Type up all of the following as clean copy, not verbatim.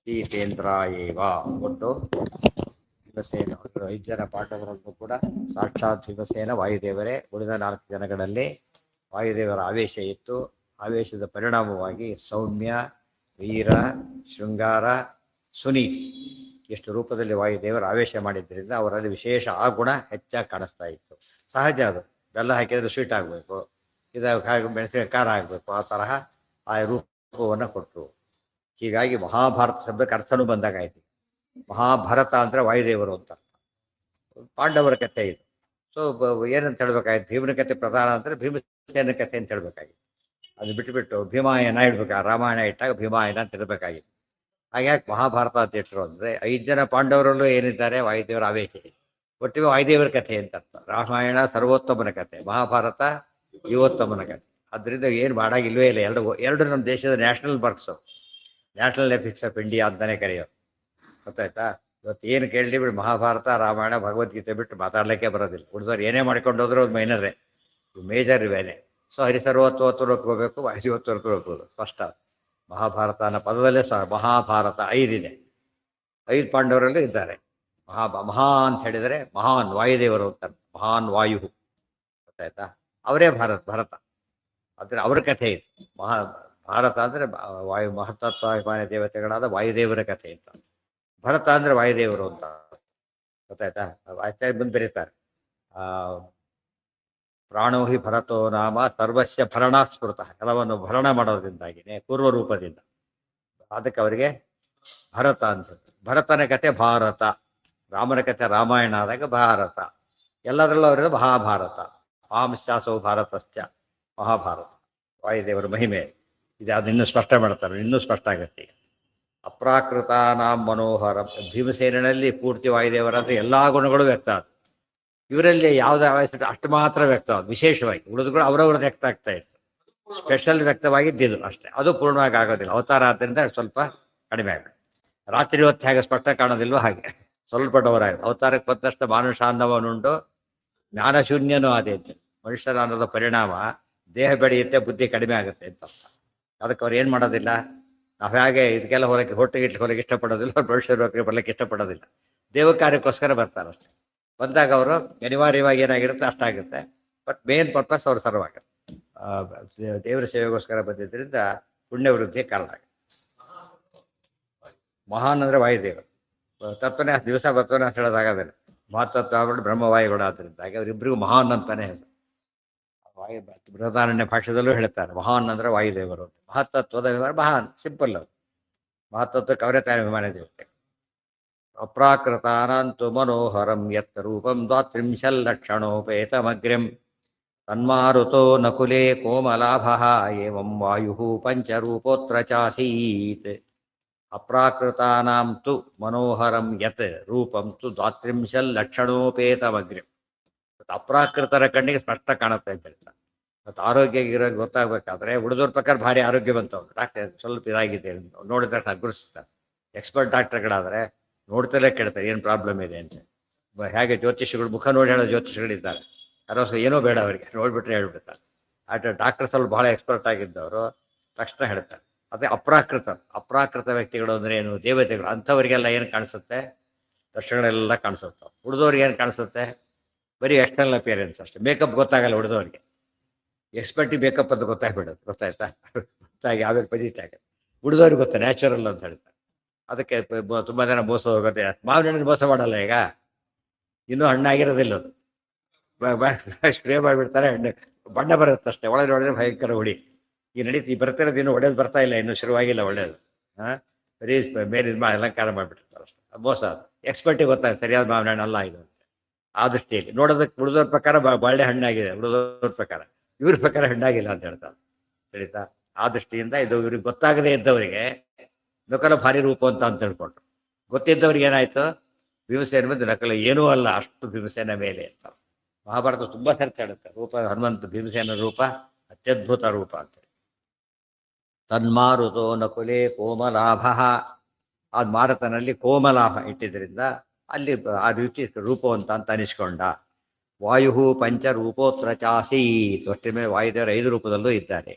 ಪ್ರತೀತೇಂದ್ರಾಯೇವ. ಒಟ್ಟು ಭೀಮಸೇನ 5 ಜನ ಪಾಂಡವರಲ್ಲೂ ಕೂಡ ಸಾಕ್ಷಾತ್ ಭೀಮಸೇನ ವಾಯುದೇವರೇ. ಉಳಿದ 4 ಜನಗಳಲ್ಲಿ ವಾಯುದೇವರ ಆವೇಶ ಇತ್ತು. ಆವೇಶದ ಪರಿಣಾಮವಾಗಿ ಸೌಮ್ಯ, ವೀರ, ಶೃಂಗಾರ, ಸುನೀತಿ ಎಷ್ಟು ರೂಪದಲ್ಲಿ ವಾಯುದೇವರು ಆವೇಶ ಮಾಡಿದ್ದರಿಂದ ಅವರಲ್ಲಿ ವಿಶೇಷ ಆ ಗುಣ ಹೆಚ್ಚಾಗಿ ಕಾಣಿಸ್ತಾ ಇತ್ತು. ಸಹಜ ಅದು. ಬೆಲ್ಲ ಹಾಕಿದರೆ ಸ್ವೀಟ್ ಆಗಬೇಕು, ಇದು ಮೆಣಸಿನ ಖಾರ ಆಗಬೇಕು, ಆ ತರಹ ಆ ರೂಪವನ್ನು ಕೊಟ್ಟರು. ಹೀಗಾಗಿ ಮಹಾಭಾರತ ಶಬ್ದಕ್ಕೆ ಅರ್ಥನೂ ಬಂದಾಗಾಯ್ತು. ಮಹಾಭಾರತ ಅಂದರೆ ವಾಯುದೇವರು ಅಂತ ಪಾಂಡವರ ಕಥೆ ಇದು. ಸೊ ಏನಂತ ಹೇಳ್ಬೇಕಾಯ್ತು, ಭೀಮನ ಕಥೆ ಪ್ರಧಾನ ಅಂದರೆ ಭೀಮಸೇನ ಕಥೆ ಅಂತ ಹೇಳ್ಬೇಕಾಗಿತ್ತು. ಅದು ಬಿಟ್ಟುಬಿಟ್ಟು ಭೀಮಾಯನ ಇಡ್ಬೇಕು, ರಾಮಾಯಣ ಇಟ್ಟಾಗ ಭೀಮಾಯನ ಅಂತ ಇರಬೇಕಾಗಿತ್ತು. ಹಾಗಾಗಿ ಮಹಾಭಾರತ ಅಂತ ಇಟ್ಟರು ಅಂದರೆ 5 ಜನ ಪಾಂಡವರಲ್ಲೂ ಏನಿದ್ದಾರೆ ವಾಯುದೇವರ ಆವೇಶ ಇದೆ. ಒಟ್ಟಿಗೆ ವಾಯುದೇವರ ಕಥೆ ಅಂತ ಅರ್ಥ. ರಾಮಾಯಣ ಸರ್ವೋತ್ತಮನ ಕಥೆ, ಮಹಾಭಾರತ ಜೀವೋತ್ತಮನ ಕಥೆ. ಅದರಿಂದ ಏನು ಮಾಡಾಗಿಲ್ವೇ ಇಲ್ಲ. ಎರಡು ನಮ್ಮ ದೇಶದ ನ್ಯಾಷನಲ್ ಬರ್ಕ್ಸು, ನ್ಯಾಷನಲ್ ಎಪಿಕ್ಸ್ ಆಫ್ ಇಂಡಿಯಾ ಅಂತಲೇ ಕರೆಯೋದು. ಗೊತ್ತಾಯ್ತಾ? ಇವತ್ತು ಏನು ಕೇಳಲಿ ಬಿಡಿ, ಮಹಾಭಾರತ ರಾಮಾಯಣ ಭಗವದ್ಗೀತೆ ಬಿಟ್ಟು ಮಾತಾಡಲಿಕ್ಕೆ ಬರೋದಿಲ್ಲ. ಉಳಿದವ್ರು ಏನೇ ಮಾಡ್ಕೊಂಡು ಹೋದ್ರು ಅದು ಮೈನರೇ, ಮೇಜರ್ ಇವೇನೆ. ಸೊ ಹರಿಸರ್ವತ್ವತ್ತು ಹೋಗಬೇಕು, ವಾಯುದೇವತ್ವತ್ತು ಹೋಗ್ಬೋದು. ಫಸ್ಟ್ ಮಹಾಭಾರತ ಅನ್ನೋ ಪದದಲ್ಲೇ ಮಹಾಭಾರತ 5 ಇದೆ. 5 ಪಾಂಡವರಲ್ಲೂ ಇದ್ದಾರೆ. ಮಹಾ ಅಂತ ಹೇಳಿದರೆ ಮಹಾನ್ ವಾಯುದೇವರು ಅಂತ, ಮಹಾನ್ ವಾಯು. ಗೊತ್ತಾಯ್ತಾ? ಅವರೇ ಭರತ. ಆದರೆ ಅವರ ಕಥೆ ಇದು. ಭಾರತ ಅಂದರೆ ವಾಯು ಮಹತ್ತತ್ವಾಭಿಮಾನಿ ದೇವತೆಗಳಾದ ವಾಯುದೇವರ ಕಥೆ ಅಂತ. ಭರತ ಅಂದರೆ ವಾಯುದೇವರು ಅಂತ. ಗೊತ್ತಾಯ್ತಾ? ಆಚಾರ್ಯ ಬಂದು ಬರೀತಾರೆ, ಪ್ರಾಣೋ ಹಿ ಭರತೋ ನಾಮ ಸರ್ವಸ್ಯ ಭರಣಾಸ್ಮೃತ. ಎಲ್ಲವನ್ನು ಭರಣ ಮಾಡೋದ್ರಿಂದಾಗಿನೇ ಪೂರ್ವ ರೂಪದಿಂದ ಅದಕ್ಕೆ ಅವರಿಗೆ ಭರತ ಅನ್ಸುತ್ತೆ. ಭರತನ ಕಥೆ ಭಾರತ, ರಾಮನ ಕಥೆ ರಾಮಾಯಣ ಆದಾಗ ಭಾರತ, ಎಲ್ಲದರಲ್ಲೂ ಅವರಿಗೆ ಮಹಾಭಾರತ. ಆಂಶಾಸೋ ಭಾರತಶ್ಚ ಮಹಾಭಾರತ. ವಾಯುದೇವರ ಮಹಿಮೆ ಇದು. ಅದನ್ನ ಇನ್ನೂ ಸ್ಪಷ್ಟ ಮಾಡ್ತಾರೆ, ಇನ್ನೂ ಸ್ಪಷ್ಟ ಆಗುತ್ತೆ. ಅಪ್ರಾಕೃತಾನಾಂ ಮನೋಹರ. ಭೀಮಸೇನಲ್ಲಿ ಪೂರ್ತಿ ವಾಯುದೇವರಾದ್ರೆ ಎಲ್ಲ ಗುಣಗಳು ವ್ಯಕ್ತ ಆದ. ಇವರಲ್ಲಿ ಯಾವುದೇ ಆವೇಶ ಅಷ್ಟು ಮಾತ್ರ ವ್ಯಕ್ತವಾದ. ವಿಶೇಷವಾಗಿ ಉಳಿದುಗಳು ಅವರವ್ರದ್ದು ವ್ಯಕ್ತ ಆಗ್ತಾ ಇತ್ತು. ಸ್ಪೆಷಲ್ ವ್ಯಕ್ತವಾಗಿದ್ದಿದ್ದು ಅಷ್ಟೇ. ಅದು ಪೂರ್ಣವಾಗಿ ಆಗೋದಿಲ್ಲ. ಅವತಾರ ಆದ್ದರಿಂದ ಸ್ವಲ್ಪ ಕಡಿಮೆ ಆಗುತ್ತೆ. ರಾತ್ರಿ ಹೊತ್ತು ಹೇಗೆ ಸ್ಪಷ್ಟ ಕಾಣೋದಿಲ್ವೋ ಹಾಗೆ ಸ್ವಲ್ಪ ಡೋರಾಗಿದೆ. ಅವತಾರಕ್ಕೆ ಬಂದಷ್ಟು ಮಾನುಷಾನ್ನವನುಂಡು ಜ್ಞಾನಶೂನ್ಯನೂ ಆದೆ ಅಂತ. ಮನುಷ್ಯರ ಅನ್ನೋದ ಪರಿಣಾಮ ದೇಹ ಬೆಳೆಯುತ್ತೆ, ಬುದ್ಧಿ ಕಡಿಮೆ ಆಗುತ್ತೆ ಅಂತ. ಅದಕ್ಕೆ ಅವ್ರು ಏನು ಮಾಡೋದಿಲ್ಲ. ನಾವು ಹೇಗೆ ಇದಕ್ಕೆಲ್ಲ ಹೊರಗೆ ಇಷ್ಟಪಡೋದಿಲ್ಲ. ಮನುಷ್ಯರು ಬರ್ಲಿಕ್ಕೆ ಇಷ್ಟಪಡೋದಿಲ್ಲ. ದೇವ ಕಾರ್ಯಕ್ಕೋಸ್ಕರ ಬರ್ತಾರೆ ಅಷ್ಟೇ. ಬಂದಾಗ ಅವರು ಅನಿವಾರ್ಯವಾಗಿ ಏನಾಗಿರುತ್ತೆ ಅಷ್ಟಾಗುತ್ತೆ. ಬಟ್ ಮೇನ್ ಪರ್ಪಸ್ ಅವ್ರು ಸರ್ವ್ ಆಗುತ್ತೆ. ದೇವರ ಸೇವೆಗೋಸ್ಕರ ಬಂದಿದ್ದರಿಂದ ಪುಣ್ಯವೃದ್ಧಿಗೆ ಕಾರಣ ಆಗುತ್ತೆ. ಮಹಾನ್ ಅಂದರೆ ವಾಯುದೇವರು. ತತ್ವನೇ ದಿವಸ ತತ್ವನ್ಯಾಸ ಹೇಳೋದಾಗೋದಿಲ್ಲ. ಮಹತ್ತತ್ವ ಬ್ರಹ್ಮವಾಯುಗಳು ಆದ್ದರಿಂದಾಗಿ ಅವರಿಬ್ಬರಿಗೂ ಮಹಾನ್ ಅಂತಾನೆ ಹೆಸರು. ಬೃಹದಾರಣ್ಯ ಭಾಷೆದಲ್ಲೂ ಹೇಳ್ತಾರೆ ಮಹಾನ್ ಅಂದರೆ ವಾಯುದೇವರು. ಮಹತ್ತತ್ವದ ಅಭಿಮಾನ ಮಹಾನ್, ಸಿಂಪಲ್. ಅದು ಮಹತ್ತತ್ವಕ್ಕೆ ಅವರೇ ತಾನೇ ಅಭಿಮಾನ ದೇವತೆ. ಅಪ್ರಾಕೃತಾನಂತು ಮನೋಹರಂ ಯತ್ ರೂಪಂ ದ್ವಾತ್ರಿಂಶಲ್ಲಕ್ಷಣೋಪೇತಮಗ್ರ್ಯಂ ತನ್ಮಾರುತೋ ನಕುಲೇ ಕೋಮಲಾಭಃ ಏವಂ ವಾಯು ಪಂಚರೂಪೋತ್ರ ಚಾಸೀತ್. ಅಪ್ರಾಕೃತಾನಾಂ ತು ಮನೋಹರಂ ಯತ್ ರೂಪಂ ತು ದ್ವಾತ್ರಿಂಶಲ್ಲಕ್ಷಣೋಪೇತಮಗ್ರ್ಯಂ. ಅಪ್ರಾಕೃತರ ಕಣ್ಣಿಗೆ ಸ್ಪಷ್ಟ ಕಾಣುತ್ತೆ ಅಂತ ಹೇಳ್ತಾರೆ. ಮತ್ತು ಆರೋಗ್ಯ ಇರೋದು ಗೊತ್ತಾಗಬೇಕಾದ್ರೆ ಉಳಿದೋರ ಪ್ರಕಾರ ಭಾರಿ ಆರೋಗ್ಯವಂತವ್ರು. ಡಾಕ್ಟರ್ ಸ್ವಲ್ಪ ಇದಾಗಿದೆ ನೋಡಿದ ತಕ್ಷಣ ಗುರುತಿಸ್ತಾರೆ. ಎಕ್ಸ್ಪರ್ಟ್ ಡಾಕ್ಟರ್ಗಳಾದರೆ ನೋಡ್ತಲೇ ಕೇಳ್ತಾರೆ ಏನು ಪ್ರಾಬ್ಲಮ್ ಇದೆ ಅಂತ. ಹೇಗೆ ಜ್ಯೋತಿಷಿಗಳು ಮುಖ ನೋಡಿ ಹೇಳೋ ಜ್ಯೋತಿಷಿಗಳಿದ್ದಾರೆ. ಯಾರೋ ಏನೋ ಬೇಡ ಅವರಿಗೆ, ನೋಡಿಬಿಟ್ರೆ ಹೇಳ್ಬಿಡ್ತಾರೆ. ಡಾಕ್ಟರ್ ಸ್ವಲ್ಪ ಭಾಳ ಎಕ್ಸ್ಪರ್ಟ್ ಆಗಿದ್ದವರು ತಕ್ಷಣ ಹೇಳ್ತಾರೆ. ಅದೇ ಅಪ್ರಾಕೃತ ವ್ಯಕ್ತಿಗಳು ಅಂದರೆ ಏನು, ದೇವತೆಗಳು. ಅಂಥವರಿಗೆಲ್ಲ ಏನು ಕಾಣಿಸುತ್ತೆ, ದರ್ಶನಗಳೆಲ್ಲ ಕಾಣಿಸುತ್ತೆ. ಉಳಿದವ್ರಿಗೆ ಏನು ಕಾಣಿಸುತ್ತೆ, ಬರೀ ಎಕ್ಸ್ಟರ್ನಲ್ ಅಪಿಯರೆನ್ಸ್ ಅಷ್ಟೇ. ಮೇಕಪ್ ಗೊತ್ತಾಗಲ್ಲ ಉಳಿದವ್ರಿಗೆ. ಎಕ್ಸ್ಪರ್ಟಿ ಮೇಕಪ್ ಅಂತ ಗೊತ್ತಾಗ್ಬಿಡೋದು. ಗೊತ್ತಾಯ್ತಾ? ಗೊತ್ತಾಗಿ ಆಮೇಲೆ ಪದೀತಿ ಆಗುತ್ತೆ. ಉಳಿದವ್ರಿಗೆ ಗೊತ್ತಾ ನ್ಯಾಚುರಲ್ ಅಂತ ಹೇಳ್ತಾರೆ. ಅದಕ್ಕೆ ತುಂಬ ಜನ ಮೋಸ ಹೋಗುತ್ತೆ. ಮಾವಿನ ಹಣ್ಣಿನ ಮೋಸ ಮಾಡಲ್ಲ. ಈಗ ಇನ್ನೂ ಹಣ್ಣಾಗಿರೋದಿಲ್ಲ ಅದು, ಸ್ಪ್ರೇ ಮಾಡಿಬಿಡ್ತಾರೆ. ಹಣ್ಣು ಬಣ್ಣ ಬರುತ್ತೆ ಅಷ್ಟೇ, ಒಳಗೆ ನೋಡಿದ್ರೆ ಭಯಂಕರ ಹುಳಿ. ಈ ನಡೀತಿ ಬರ್ತಿರೋದು ಇನ್ನೂ ಒಳ್ಳೇದು ಬರ್ತಾ ಇಲ್ಲ, ಇನ್ನೂ ಶುರುವಾಗಿಲ್ಲ ಒಳ್ಳೇದು. ಬರೀ ಮೇಲೆ ಇದು ಅಲಂಕಾರ ಮಾಡಿಬಿಟ್ಟಿರ್ತಾರೆ ಅಷ್ಟೇ. ಮೋಸ. ಎಕ್ಸ್ಪರ್ಟಿಗೆ ಗೊತ್ತಾಗುತ್ತೆ ಸರಿಯಾದ ಮಾವಿನ ಹಣ್ಣು ಅಲ್ಲ ಇದು ಅಂತ. ಆ ದೃಷ್ಟಿಯಲ್ಲಿ ನೋಡೋದಕ್ಕೆ ಉಳಿದೋರ ಪ್ರಕಾರ ಬಾಳೆ ಹಣ್ಣಾಗಿದೆ, ಉಳಿದೋರ ಪ್ರಕಾರ ಇವ್ರ ಪ್ರಕಾರ ಹಣ್ಣಾಗಿಲ್ಲ ಅಂತ ಹೇಳ್ತಾರೆ. ತಿಳಿತಾ? ಆ ದೃಷ್ಟಿಯಿಂದ ಇದು ಇವ್ರಿಗೆ ಗೊತ್ತಾಗದೇ ಇದ್ದವರಿಗೆ ನಕಲ ಭಾರಿ ರೂಪ ಅಂತ ತಿಳ್ಕೊಂಡ್ರು. ಗೊತ್ತಿದ್ದವ್ರಿಗೆ ಏನಾಯ್ತು, ಭೀಮಸೇನ ಬಂದು ನಕಲ ಏನೂ ಅಲ್ಲ, ಅಷ್ಟು ಭೀಮಸೇನ ಮೇಲೆ ಅಂತ. ಮಹಾಭಾರತ ತುಂಬ ಸರ್ತಿ ಹೇಳುತ್ತೆ ರೂಪ. ಹನುಮಂತ ಭೀಮಸೇನ ರೂಪ ಅತ್ಯದ್ಭುತ ರೂಪ ಅಂತೇಳಿ. ತನ್ಮಾರುತೋ ನಕುಲೇ ಕೋಮಲಾಭ. ಅದು ಮಾರುತನಲ್ಲಿ ಕೋಮಲಾಭ ಇಟ್ಟಿದ್ದರಿಂದ ಅಲ್ಲಿ ಆ ರೀತಿ ರೂಪವಂತ ಅಂತ ಅನಿಸ್ಕೊಂಡ. ವಾಯು ಪಂಚರೂಪೋತ್ರ ಚಾಸೀತ್. ಅಷ್ಟೇ ಮೇಲೆ ವಾಯುದೇವರು 5 ರೂಪದಲ್ಲೂ ಇದ್ದಾರೆ.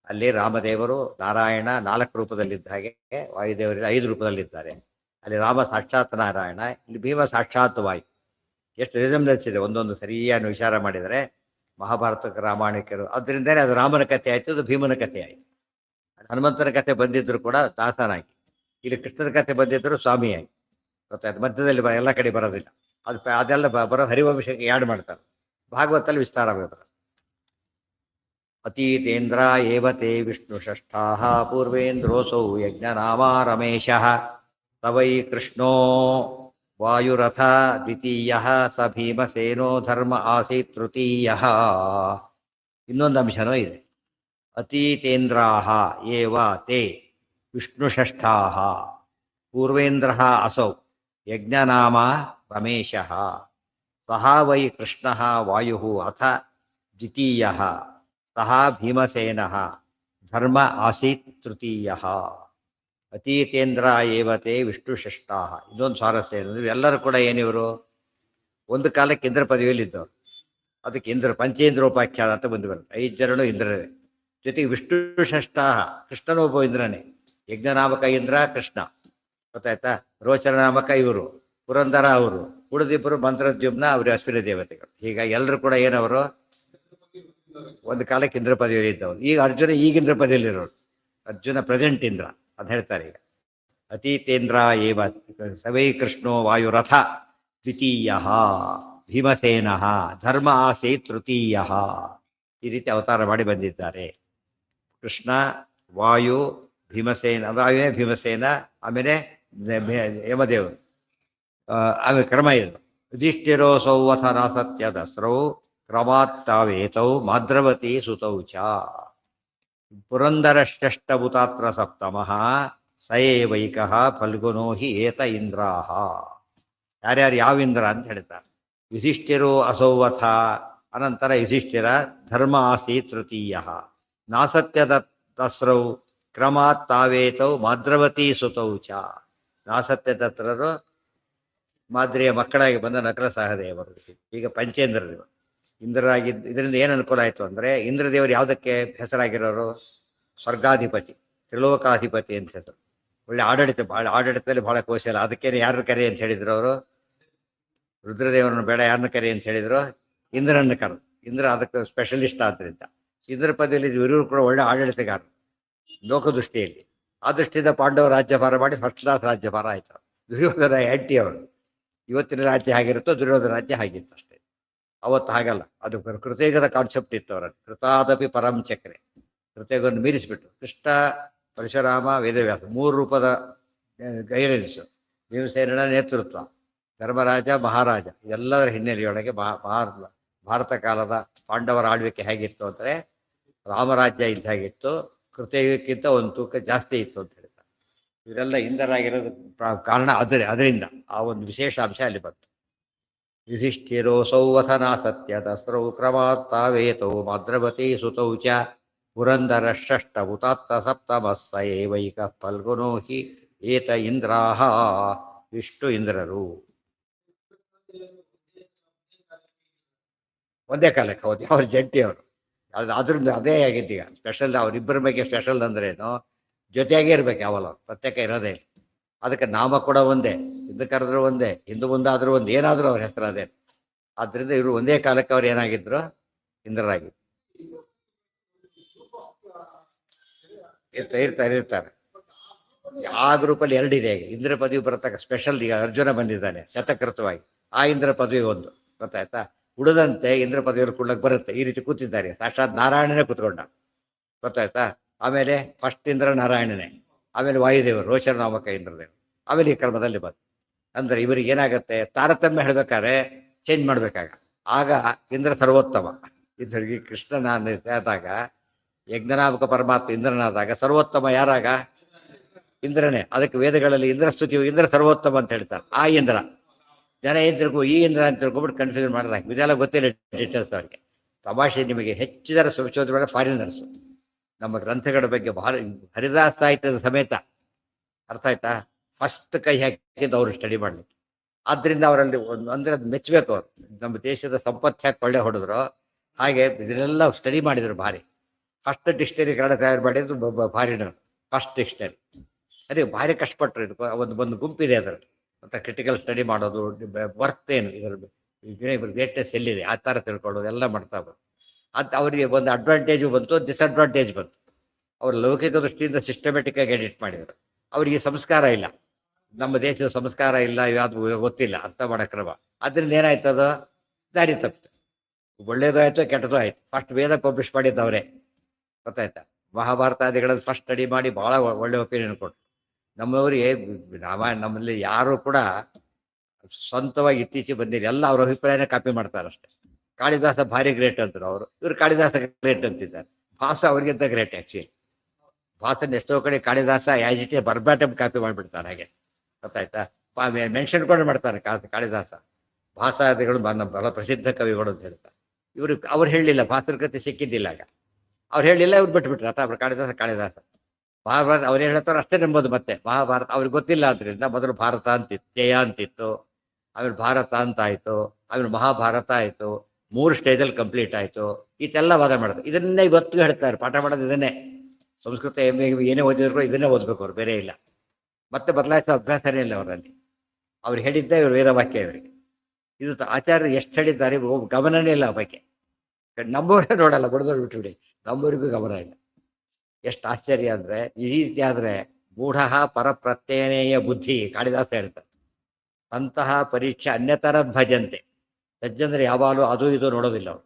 ಅಲ್ಲಿ ರಾಮದೇವರು ನಾರಾಯಣ 4 ರೂಪದಲ್ಲಿದ್ದ ಹಾಗೆ ವಾಯುದೇವರಲ್ಲಿ 5 ರೂಪದಲ್ಲಿದ್ದಾರೆ. ಅಲ್ಲಿ ರಾಮ ಸಾಕ್ಷಾತ್ ನಾರಾಯಣ, ಇಲ್ಲಿ ಭೀಮ ಸಾಕ್ಷಾತ್ ವಾಯು. ಎಷ್ಟು ರಿಸೆಂಬ್ಲೆನ್ಸ್ ಇದೆ, ಒಂದೊಂದು ಸರಿಯಾಗಿ ವಿಚಾರ ಮಾಡಿದರೆ ಮಹಾಭಾರತಕ್ಕೆ ರಾಮಾಯಣಕ್ಕೆ. ಅದರಿಂದಲೇ ಅದು ರಾಮನ ಕಥೆ ಆಯಿತು, ಅದು ಭೀಮನ ಕಥೆ ಆಯಿತು. ಹನುಮಂತನ ಕಥೆ ಬಂದಿದ್ರು ಕೂಡ ದಾಸನಾಗಿ, ಇಲ್ಲಿ ಕೃಷ್ಣನ ಕಥೆ ಬಂದಿದ್ರು ಸ್ವಾಮಿಯಾಗಿ. ಗೊತ್ತಾಯ್ತು, ಮಧ್ಯದಲ್ಲಿ ಎಲ್ಲ ಕಡೆ ಬರೋದಿಲ್ಲ. ಅದೆಲ್ಲ ಬರೋ ಹರಿವಂಶಕ್ಕೆ ಆ್ಯಡ್ ಮಾಡ್ತಾರೆ. ಭಾಗವತಲ್ಲಿ ವಿಸ್ತಾರ ಬರ್ತದೆ. ಅತೀತೇಂದ್ರ ಏವತೆ ವಿಷ್ಣು ಷಷ್ಠಾಃ ಪೂರ್ವೇಂದ್ರೋಸೌ ಯಜ್ಞನಾಮ ರಮೇಶಃ ತವೈ ಕೃಷ್ಣೋ ವಾಯುರಥ ದ್ವಿತೀಯಃ ಸ ಭೀಮಸೇನೋ ಧರ್ಮ ಆಸೀತ್ ತೃತೀಯಃ. ಇನ್ನೊಂದು ಅಂಶನೂ ಇದೆ. ಅತೀತೇಂದ್ರಾಃ ಏವ ತೇ ವಿಷ್ಣು ಷಷ್ಠಾಃ ಪೂರ್ವೇಂದ್ರಃ ಅಸೌ ಯಜ್ಞನಾಮ ರಮೇಶಃ ಸಹ ವೈ ಕೃಷ್ಣಃ ವಾಯುಃ ಅಥ ದ್ವಿತೀಯಃ ಸಹ ಭೀಮಸೇನಃ ಧರ್ಮ ಆಸೀತ್ ತೃತೀಯಃ. ಅತೀತೇಂದ್ರ ಏವತೆ ವಿಷ್ಣು ಷಷ್ಠಾಃ. ಇದೊಂದು ಸ್ವಾರಸ್ಯ ಏನಂದ್ರೆ ಎಲ್ಲರೂ ಕೂಡ ಏನಿವರು ಒಂದು ಕಾಲಕ್ಕೆ ಇಂದ್ರ ಪದವಿಯಲ್ಲಿದ್ದವರು. ಅದಕ್ಕೆ ಇಂದ್ರ ಪಂಚೇಂದ್ರೋಪಾಖ್ಯಾನ ಅಂತ ಬಂದು ಬರುತ್ತೆ. 5 ಜನರು ಇಂದ್ರರೇ, ಜೊತೆಗೆ ವಿಷ್ಣು ಷಷ್ಠಾಃ, ಕೃಷ್ಣನೂ ಒಬ್ಬ ಇಂದ್ರನೇ. ಯಜ್ಞನಾಮಕ ಇಂದ್ರ ಕೃಷ್ಣ, ಗೊತ್ತಾಯ್ತಾ. ರೋಚನ ನಾಮಕ ಇವರು, ಪುರಂದರ ಅವರು, ಉಳಿದಿಬ್ಬರು ಮಂತ್ರದ್ಯುಮ್ನ, ಅವರು ಅಶ್ವಿನಿ ದೇವತೆಗಳು. ಹೀಗಾಗಿ ಎಲ್ಲರೂ ಕೂಡ ಏನವರು ಒಂದು ಕಾಲಕ್ಕೆ ಇಂದ್ರ ಪದವಿಯಲ್ಲಿ ಇದ್ದವರು. ಈಗ ಅರ್ಜುನ ಈಗಿಂದ್ರ ಪದವಿಯಲ್ಲಿರೋರು. ಅರ್ಜುನ ಪ್ರೆಸೆಂಟ್ ಇಂದ್ರ ಅಂತ ಹೇಳ್ತಾರೆ. ಈಗ ಅತೀತೇಂದ್ರ ಏವ ಸವೈ ಕೃಷ್ಣೋ ವಾಯುರಥ ದ್ವಿತೀಯಃ ಭೀಮಸೇನಃ ಧರ್ಮ ಆಸೀತ್ ತೃತೀಯಃ. ಈ ರೀತಿ ಅವತಾರ ಮಾಡಿ ಬಂದಿದ್ದಾರೆ. ಕೃಷ್ಣ, ವಾಯು, ಭೀಮಸೇನ, ವಾಯುವೇ ಭೀಮಸೇನ, ಆಮೇಲೆ ಯಮದೇವರು, ಆಮೇಲೆ ಕ್ರಮ ಇದು. ಯುಧಿಷ್ಠಿರೋ ಸೌವಥನ ಸತ್ಯ ದಸ್ರೌ ಕ್ರಮಾತ್ ತಾವೇತೌ ಮಾದ್ರವತಿ ಸುತೌ ಚ ಪುರಂದರಶ್ರೇಷ್ಠಭೂತಾತ್ರ ಸಪ್ತಮಃ ಸ ಏವೈಕಃ ಫಲ್ಗುನೋ ಹಿ ಏತ ಇಂದ್ರಾಃ. ಯಾರ್ಯಾರು ಯಾವ ಇಂದ್ರ ಅಂತ ಹೇಳ್ತಾರೆ. ಯುಧಿಷ್ಠಿರೋ ಅಸೌವಥ, ಅನಂತರ ಯುಧಿಷ್ಠಿರ, ಧರ್ಮ ಆಸೀತ್ ತೃತೀಯಃ, ನಾಸತ್ಯದ ತಸ್ರೌ ಕ್ರಮಾತ್ ತಾವೇತೌ ಮಾದ್ರವತಿ ಸುತೌ ಚ. ನಾಸತ್ಯದತ್ರರು ಮಾದ್ರಿಯ ಮಕ್ಕಳಾಗಿ ಬಂದ ನಕಲ ಸಹದೇವರು. ಈಗ ಪಂಚೇಂದ್ರರು ಇಂದ್ರರಾಗಿದ್ದು. ಇದರಿಂದ ಏನು ಅನುಕೂಲ ಆಯಿತು ಅಂದರೆ, ಇಂದ್ರದೇವರು ಯಾವುದಕ್ಕೆ ಹೆಸರಾಗಿರೋರು? ಸ್ವರ್ಗಾಧಿಪತಿ, ತ್ರಿಲೋಕಾಧಿಪತಿ ಅಂತ ಹೆಸರು. ಒಳ್ಳೆ ಆಡಳಿತ, ಆಡಳಿತದಲ್ಲಿ ಬಹಳ ಕೌಶಲ. ಅದಕ್ಕೇನೆ ಯಾರನ್ನ ಕರಿ ಅಂತ ಹೇಳಿದ್ರು ಅವರು? ರುದ್ರದೇವರನ್ನು ಬೇಡ, ಯಾರನ್ನ ಕರಿ ಅಂತ ಹೇಳಿದ್ರು? ಇಂದ್ರನ ಕರೆದು. ಇಂದ್ರ ಅದಕ್ಕೆ ಸ್ಪೆಷಲಿಸ್ಟ್ ಆದ್ದರಿಂದ ಇಂದ್ರ ಪದವಿಯಲ್ಲಿ ಇವರು ಕೂಡ ಒಳ್ಳೆ ಆಡಳಿತಗಾರರು ಲೋಕದೃಷ್ಟಿಯಲ್ಲಿ. ಆ ದೃಷ್ಟಿಯಿಂದ ಪಾಂಡವ ರಾಜ್ಯಭಾರ ಮಾಡಿ ಫಸ್ಟ್ ಕ್ಲಾಸ್ ರಾಜ್ಯಭಾರ ಆಯಿತು. ದುರ್ಯೋಧನ ಆ್ಯಂಟಿ ಅವರು. ಇವತ್ತಿನ ರಾಜ್ಯ ಹೇಗಿರುತ್ತೋ ದುರ್ಯೋಧನ ರಾಜ್ಯ ಹಾಗಿತ್ತು ಅಷ್ಟೇ. ಅವತ್ತು ಹಾಗಲ್ಲ, ಅದು ಕೃತಯುಗದ ಕಾನ್ಸೆಪ್ಟ್ ಇತ್ತು ಅವರಲ್ಲಿ. ಕೃತಾದಪಿ ಪರಂ ಚಕ್ರೆ, ಕೃತಯುಗವನ್ನು ಮೀರಿಸಿಬಿಟ್ಟು ಕೃಷ್ಣ, ಪರಶುರಾಮ, ವೇದವ್ಯಾಸ 3 ರೂಪದ ಗೈರೆನಿಸು, ಭೀಮಸೇನನ ನೇತೃತ್ವ, ಧರ್ಮರಾಜ, ಮಹಾರಾಜ, ಎಲ್ಲದರ ಹಿನ್ನೆಲೆಯೊಳಗೆ ಭಾರತ ಕಾಲದ ಪಾಂಡವರ ಆಳ್ವಿಕೆ ಹೇಗಿತ್ತು ಅಂದರೆ ರಾಮರಾಜ್ಯ ಇದ್ದ ಹಾಗಿತ್ತು. ಕೃತಯುಗಕ್ಕಿಂತ ಒಂದು ತೂಕ ಜಾಸ್ತಿ ಇತ್ತು ಅಂತ ಹೇಳ್ತಾರೆ. ಇವರೆಲ್ಲ ಇಂದರಾಗಿರೋದು ಕಾರಣ ಅದರಿಂದ ಆ ಒಂದು ವಿಶೇಷ ಅಂಶ ಅಲ್ಲಿ ಬಂತು. ಯುಧಿಷ್ಠಿರೋ ಸೌವಥನ ಸತ್ಯದಸ್ರೌ ಕ್ರಮಾತ್ ತಾವೇತೌ ಮಾದ್ರವತಿ ಸುತೌ ಚ ಪುರಂದರ ಷಷ್ಠಭೂತಾತ್ತ ಸಪ್ತಮಃ ಸ ಏವೈಕಃ ಫಲ್ಗುನೋ ಹಿ ಏತ ಇಂದ್ರಾಃ. ಇಷ್ಟು ಇಂದ್ರರು ಒಂದೇ ಕಾಲಕ್ಕೆ. ಹೌದು, ಅವ್ರ ಜಂಟಿ ಅವರು. ಅದ್ರಿಂದ ಅದೇ ಆಗಿದ್ದೀಗ ಸ್ಪೆಷಲ್. ಅವರಿಬ್ಬರ ಬಗ್ಗೆ ಸ್ಪೆಷಲ್ ಅಂದ್ರೇನು, ಜೊತೆಯಾಗೇ ಇರ್ಬೇಕು, ಯಾವಲ್ಲ ಪ್ರತ್ಯೇಕ ಇರೋದೇ. ಅದಕ್ಕೆ ನಾಮ ಕೂಡ ಒಂದೇ, ಹಿಂದೆ ಕರೆದ್ರು ಒಂದೇ, ಹಿಂದೂ ಮುಂದಾದರೂ ಒಂದೇ, ಏನಾದರೂ ಅವ್ರ ಹೆಸರು ಅದೇ. ಆದ್ದರಿಂದ ಇವರು ಒಂದೇ ಕಾಲಕ್ಕೆ ಅವ್ರು ಏನಾಗಿದ್ರು? ಇಂದ್ರರಾಗಿದ್ರು. ಇರ್ತಾರೆ. ಆ ಗ್ರೂಪಲ್ಲಿ 2 ಇದೆ. ಇಂದ್ರ ಪದವಿ ಬರತಕ್ಕ ಸ್ಪೆಷಲ್. ಈಗ ಅರ್ಜುನ ಬಂದಿದ್ದಾನೆ ಶತಕೃತವಾಗಿ, ಆ ಇಂದ್ರ ಪದವಿ ಒಂದು, ಗೊತ್ತಾಯ್ತಾ. ಉಳಿದಂತೆ ಇಂದ್ರ ಪದವಿಯಲ್ಲಿ ಕೂಡ್ಲಕ್ಕೆ ಬರುತ್ತೆ. ಈ ರೀತಿ ಕೂತಿದ್ದಾರೆ. ಸಾಕ್ಷಾತ್ ನಾರಾಯಣನೇ ಕೂತ್ಕೊಂಡ, ಗೊತ್ತಾಯ್ತಾ. ಆಮೇಲೆ ಫಸ್ಟ್ ಇಂದ್ರ ನಾರಾಯಣನೇ, ಆಮೇಲೆ ವಾಯುದೇವರು, ರೋಚನ ನಾಮಕ ಇಂದ್ರದೇವರು, ಆಮೇಲೆ ಈ ಕ್ರಮದಲ್ಲಿ ಬಂತು. ಅಂದರೆ ಇವರಿಗೆ ಏನಾಗುತ್ತೆ, ತಾರತಮ್ಯ ಹೇಳ್ಬೇಕಾದ್ರೆ ಚೇಂಜ್ ಮಾಡಬೇಕಾಗ. ಆಗ ಇಂದ್ರ ಸರ್ವೋತ್ತಮ ಇದ್ರಿಗೆ ಕೃಷ್ಣನ ಆದಾಗ, ಯಜ್ಞನಾಮಕ ಪರಮಾತ್ಮ ಇಂದ್ರನಾದಾಗ ಸರ್ವೋತ್ತಮ ಯಾರಾಗ? ಇಂದ್ರನೇ. ಅದಕ್ಕೆ ವೇದಗಳಲ್ಲಿ ಇಂದ್ರಸ್ತುತಿಯು ಇಂದ್ರ ಸರ್ವೋತ್ತಮ ಅಂತ ಹೇಳ್ತಾರೆ. ಆ ಇಂದ್ರ ಜನ ಏನ್ ತಿಳ್ಕೊ, ಈ ಇಂದ್ರ ಅಂತ ತಿಳ್ಕೊಬಿಟ್ಟು ಕನ್ಫ್ಯೂಷನ್ ಮಾಡಿದಾಗ ಇದೆಲ್ಲ ಗೊತ್ತಿಲ್ಲ ಡೀಟೇಲ್ಸ್ ಅವ್ರಿಗೆ. ತಮಾಷೆ, ನಿಮಗೆ ಹೆಚ್ಚು ಜನ ಸಂಶೋಧನೆ ಫಾರಿನರ್ಸು. ನಮ್ಮ ಗ್ರಂಥಗಳ ಬಗ್ಗೆ ಬಹಳ ಹರಿದಾಸ ಸಾಹಿತ್ಯದ ಸಮೇತ, ಅರ್ಥ ಆಯ್ತಾ, ಫಸ್ಟ್ ಕೈ ಹಾಕಿದ್ದು ಅವರು ಸ್ಟಡಿ ಮಾಡಲಿಕ್ಕೆ. ಆದ್ದರಿಂದ ಅವರಲ್ಲಿ ಒಂದು ಅಂದರೆ ಅದು ಮೆಚ್ಚಬೇಕು. ಅವರು ನಮ್ಮ ದೇಶದ ಸಂಪತ್ತು ಹಾಕಿ ಕೊಳ್ಳೆ ಹೊಡೆದ್ರು. ಹಾಗೆ ಇದನ್ನೆಲ್ಲ ಸ್ಟಡಿ ಮಾಡಿದರು ಭಾರಿ. ಫಸ್ಟ್ ಡಿಕ್ಷನರಿ ಕನ್ನಡ ತಯಾರು ಮಾಡಿದ್ದು ಫಾರಿನರ್. ಫಸ್ಟ್ ಡಿಕ್ಷನರಿ ಅದೇ ಭಾರಿ ಕಷ್ಟಪಟ್ಟರು. ಇದು ಒಂದು ಗುಂಪಿದೆ ಅದರಲ್ಲಿ ಮತ್ತು ಕ್ರಿಟಿಕಲ್ ಸ್ಟಡಿ ಮಾಡೋದು, ವರ್ತ್ ಏನು ಇದರ ಗ್ರೇಟ್ನೆಸ್ ಎಲ್ಲಿದೆ ಆ ಥರ ತಿಳ್ಕೊಳ್ಳೋದು ಎಲ್ಲ ಮಾಡ್ತಾ ಬಂದು ಅದು ಅವರಿಗೆ ಒಂದು ಅಡ್ವಾಂಟೇಜು ಬಂತು, ಡಿಸ್ಅಡ್ವಾಂಟೇಜ್ ಬಂತು. ಅವರು ಲೌಕಿಕ ದೃಷ್ಟಿಯಿಂದ ಸಿಸ್ಟಮೆಟಿಕ್ ಆಗಿ ಎಡಿಟ್ ಮಾಡಿದರು. ಅವರಿಗೆ ಸಂಸ್ಕಾರ ಇಲ್ಲ, ನಮ್ಮ ದೇಶದ ಸಂಸ್ಕಾರ ಇಲ್ಲ, ಯಾವುದು ಗೊತ್ತಿಲ್ಲ ಅರ್ಥ ಮಾಡೋ ಕ್ರಮ. ಅದರಿಂದ ಏನಾಯ್ತದ ದಾರಿ ತಪ್ಪಿತು. ಒಳ್ಳೇದು ಆಯಿತು ಕೆಟ್ಟದ್ದು ಆಯಿತು. ಫಸ್ಟ್ ವೇದ ಪಬ್ಲಿಷ್ ಮಾಡಿದ್ದವರೇ, ಗೊತ್ತಾಯ್ತಾ. ಮಹಾಭಾರತಾದಿಗಳನ್ನು ಫಸ್ಟ್ ಸ್ಟಡಿ ಮಾಡಿ ಭಾಳ ಒಳ್ಳೆ ಒಪಿನಿಯನ್ ಕೊಟ್ಟರು. ನಮ್ಮವರಿಗೆ ನಮ್ಮಲ್ಲಿ ಯಾರು ಕೂಡ ಸ್ವಂತವಾಗಿ ಇತ್ತೀಚೆಗೆ ಬಂದಿಲ್ಲ, ಎಲ್ಲ ಅವ್ರ ಅಭಿಪ್ರಾಯನ ಕಾಪಿ ಮಾಡ್ತಾರೆ ಅಷ್ಟೇ. ಕಾಳಿದಾಸ ಭಾರಿ ಗ್ರೇಟ್ ಅಂತಾರೆ ಅವರು, ಇವರು ಕಾಳಿದಾಸ ಗ್ರೇಟ್ ಅಂತಿದ್ದಾರೆ. ಭಾಸ ಅವ್ರಿಗಿಂತ ಗ್ರೇಟ್ ಆ್ಯಕ್ಚುಲಿ. ಭಾಸನ ಎಷ್ಟೋ ಕಡೆ ಕಾಳಿದಾಸ ಯಾಜಿಟಿ ಬರ್ಬ್ಯಾಟಮ್ ಕಾಪಿ ಮಾಡಿಬಿಡ್ತಾರೆ. ಹಾಗೆ ಗೊತ್ತಾಯ್ತಾ, ಮೆನ್ಷನ್ ಕೊಂಡು ಮಾಡ್ತಾರೆ ಕಾಳಿದಾಸ. ಭಾಸಾದಿಗಳು ಬಹಳ ಪ್ರಸಿದ್ಧ ಕವಿಗಳು ಅಂತ ಹೇಳ್ತಾರೆ. ಅವ್ರು ಹೇಳಲಿಲ್ಲ, ಭಾಸರ ಕತೆ ಸಿಕ್ಕಿದ್ದಿಲ್ಲ ಆಗ. ಅವ್ರು ಹೇಳಲಿಲ್ಲ, ಇವ್ರು ಬಿಟ್ಬಿಟ್ರು. ಅಥವಾ ಕಾಳಿದಾಸ ಮಹಾಭಾರತ ಅವ್ರು ಹೇಳ್ತಾರೋ ಅಷ್ಟೇ ನಂಬೋದು. ಮತ್ತೆ ಮಹಾಭಾರತ ಅವ್ರಿಗೆ ಗೊತ್ತಿಲ್ಲ ಆದ್ದರಿಂದ ಮೊದಲು ಭಾರತ ಅಂತಿತ್ತು, ಜಯ ಅಂತಿತ್ತು, ಆಮೇಲೆ ಭಾರತ ಅಂತ ಆಯಿತು, ಆಮೇಲೆ ಮಹಾಭಾರತ ಆಯಿತು. 3 ಸ್ಟೇಜಲ್ಲಿ ಕಂಪ್ಲೀಟ್ ಆಯಿತು. ಇದೆಲ್ಲ ವಾದ ಮಾಡೋದು. ಇದನ್ನೇ ಇವತ್ತು ಹೇಳ್ತಾರೆ, ಪಾಠ ಮಾಡೋದು ಇದನ್ನೇ. ಸಂಸ್ಕೃತ ಏನೇ ಓದಿದ್ರು ಇದನ್ನೇ ಓದಬೇಕು ಅವ್ರು, ಬೇರೆ ಇಲ್ಲ. ಮತ್ತೆ ಬದಲಾಯಿಸೋ ಅಭ್ಯಾಸನೇ ಇಲ್ಲ ಅವರಲ್ಲಿ. ಅವ್ರು ಹೇಳಿದ್ದೇ ಇವರು ವೇದವಾಕ್ಯ ಇವರಿಗೆ. ಇದು ಆಚಾರ್ಯರು ಎಷ್ಟು ಹೇಳಿದ್ದಾರೆ ಗಮನನೇ ಇಲ್ಲ ಆ ಬಗ್ಗೆ. ನಮ್ಮವರೇ ನೋಡಲ್ಲ, ಬಡದವ್ರು ಬಿಟ್ಟುಬಿಡಿ, ನಮ್ಮವರಿಗೂ ಗಮನ ಇಲ್ಲ. ಎಷ್ಟು ಆಶ್ಚರ್ಯ ಅಂದರೆ, ಈ ರೀತಿ ಆದರೆ ಮೂಢ ಪರಪ್ರತ್ಯಯನೇಯ ಬುದ್ಧಿ ಕಾಳಿದಾಸ ಹೇಳ್ತಾರೆ. ಅಂತಹ ಪರೀಕ್ಷೆ ಅನ್ಯತರ ಭಜಂತೆ. ಸಜ್ಜಂದ್ರೆ ಯಾವಾಗಲೂ ಅದು ಇದು ನೋಡೋದಿಲ್ಲ ಅವರು.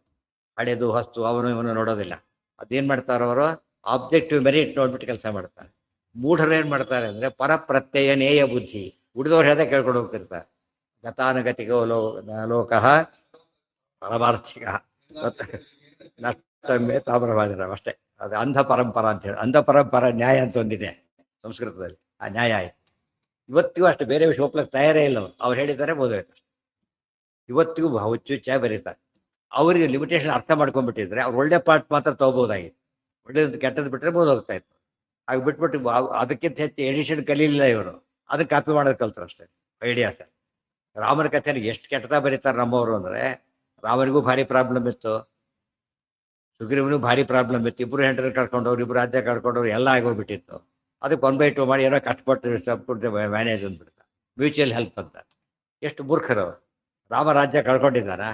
ಹಳೆದು ಹೊಸ್ತು ಅವನು ಇವನು ನೋಡೋದಿಲ್ಲ. ಅದೇನು ಮಾಡ್ತಾರೆ ಅವರು, ಆಬ್ಜೆಕ್ಟಿವ್ ಮೆರಿಟ್ ನೋಡ್ಬಿಟ್ಟು ಕೆಲಸ ಮಾಡ್ತಾರೆ. ಮೂಢರು ಏನು ಮಾಡ್ತಾರೆ ಅಂದರೆ ಪರಪ್ರತ್ಯಯನೇಯ ಬುದ್ಧಿ, ಉಳಿದವ್ರು ಹೇಳ್ದೆ ಕೇಳ್ಕೊಂಡು ಹೋಗ್ತಿರ್ತಾರೆ. ಗತಾನುಗತಿಗೋ ಲೋಕಃ ಪರಮಾರ್ಥಿಕ ನಷ್ಟಮೇ ತಾಮ್ರವಾದಿರ ಅಷ್ಟೇ. ಅದು ಅಂಧ ಪರಂಪರ ಅಂತ ಹೇಳಿ, ಅಂಧ ಪರಂಪರ ನ್ಯಾಯ ಅಂತ ಒಂದಿದೆ ಸಂಸ್ಕೃತದಲ್ಲಿ. ಆ ನ್ಯಾಯ ಆಯ್ತು. ಇವತ್ತಿಗೂ ಅಷ್ಟು ಬೇರೆ ವಿಷಯ ಒಪ್ಲಕ್ಕೆ ತಯಾರೇ ಇಲ್ಲ ಅವರು. ಅವ್ರು ಹೇಳಿದ್ದಾರೆ ಓದೋಯ್ತು. ಇವತ್ತಿಗೂ ಹುಚ್ಚುಚ್ಚಾಗಿ ಬರೀತಾರೆ. ಅವರಿಗೆ ಲಿಮಿಟೇಷನ್ ಅರ್ಥ ಮಾಡ್ಕೊಂಡ್ಬಿಟ್ಟಿದ್ರೆ ಅವ್ರು ಒಳ್ಳೆ ಪಾರ್ಟ್ ಮಾತ್ರ ತೊಗೋಬೋದಾಗಿತ್ತು. ಒಳ್ಳೇದು ಕೆಟ್ಟದ್ದು ಬಿಟ್ಟರೆ ಹೋಗ್ತಾ ಇತ್ತು. ಆಗ ಬಿಟ್ಬಿಟ್ಟು ಅದಕ್ಕಿಂತ ಹೆಚ್ಚು ಎಡಿಷನ್ ಕಲೀಲಿಲ್ಲ ಇವರು, ಅದಕ್ಕೆ ಕಾಪಿ ಮಾಡೋದು ಕಲ್ತರು ಅಷ್ಟೇ. ಐಡಿಯಾಸ ರಾಮನ ಕಥೆಯಲ್ಲಿ ಎಷ್ಟು ಕೆಟ್ಟದಾಗ ಬರೀತಾರೆ ನಮ್ಮವರು ಅಂದರೆ, ರಾಮನಿಗೂ ಭಾರಿ ಪ್ರಾಬ್ಲಮ್ ಇತ್ತು, ಸುಗ್ರೀವನಿಗೂ ಭಾರಿ ಪ್ರಾಬ್ಲಮ್ ಇತ್ತು. ಇಬ್ಬರು ಹೆಂಡರು ಕಳ್ಕೊಂಡವ್ರು, ಇಬ್ಬರು ರಾಜ್ಯ ಕಳ್ಕೊಂಡವ್ರು, ಎಲ್ಲ ಆಗೋಗ್ಬಿಟ್ಟಿತ್ತು. ಅದಕ್ಕೆ 1/2 ಮಾಡಿ ಏನೋ ಕಷ್ಟಪಟ್ಟು ಸಬ್ಬಿಟ್ಟು ಮ್ಯಾನೇಜ್ ಅಂದ್ಬಿಡ್ತಾರೆ. ಮ್ಯೂಚುವಲ್ ಹೆಲ್ಪ್ ಅಂತ. ಎಷ್ಟು ಮೂರ್ಖರು. ರಾಮ ರಾಜ್ಯ ಕಳ್ಕೊಂಡಿದ್ದಾನ?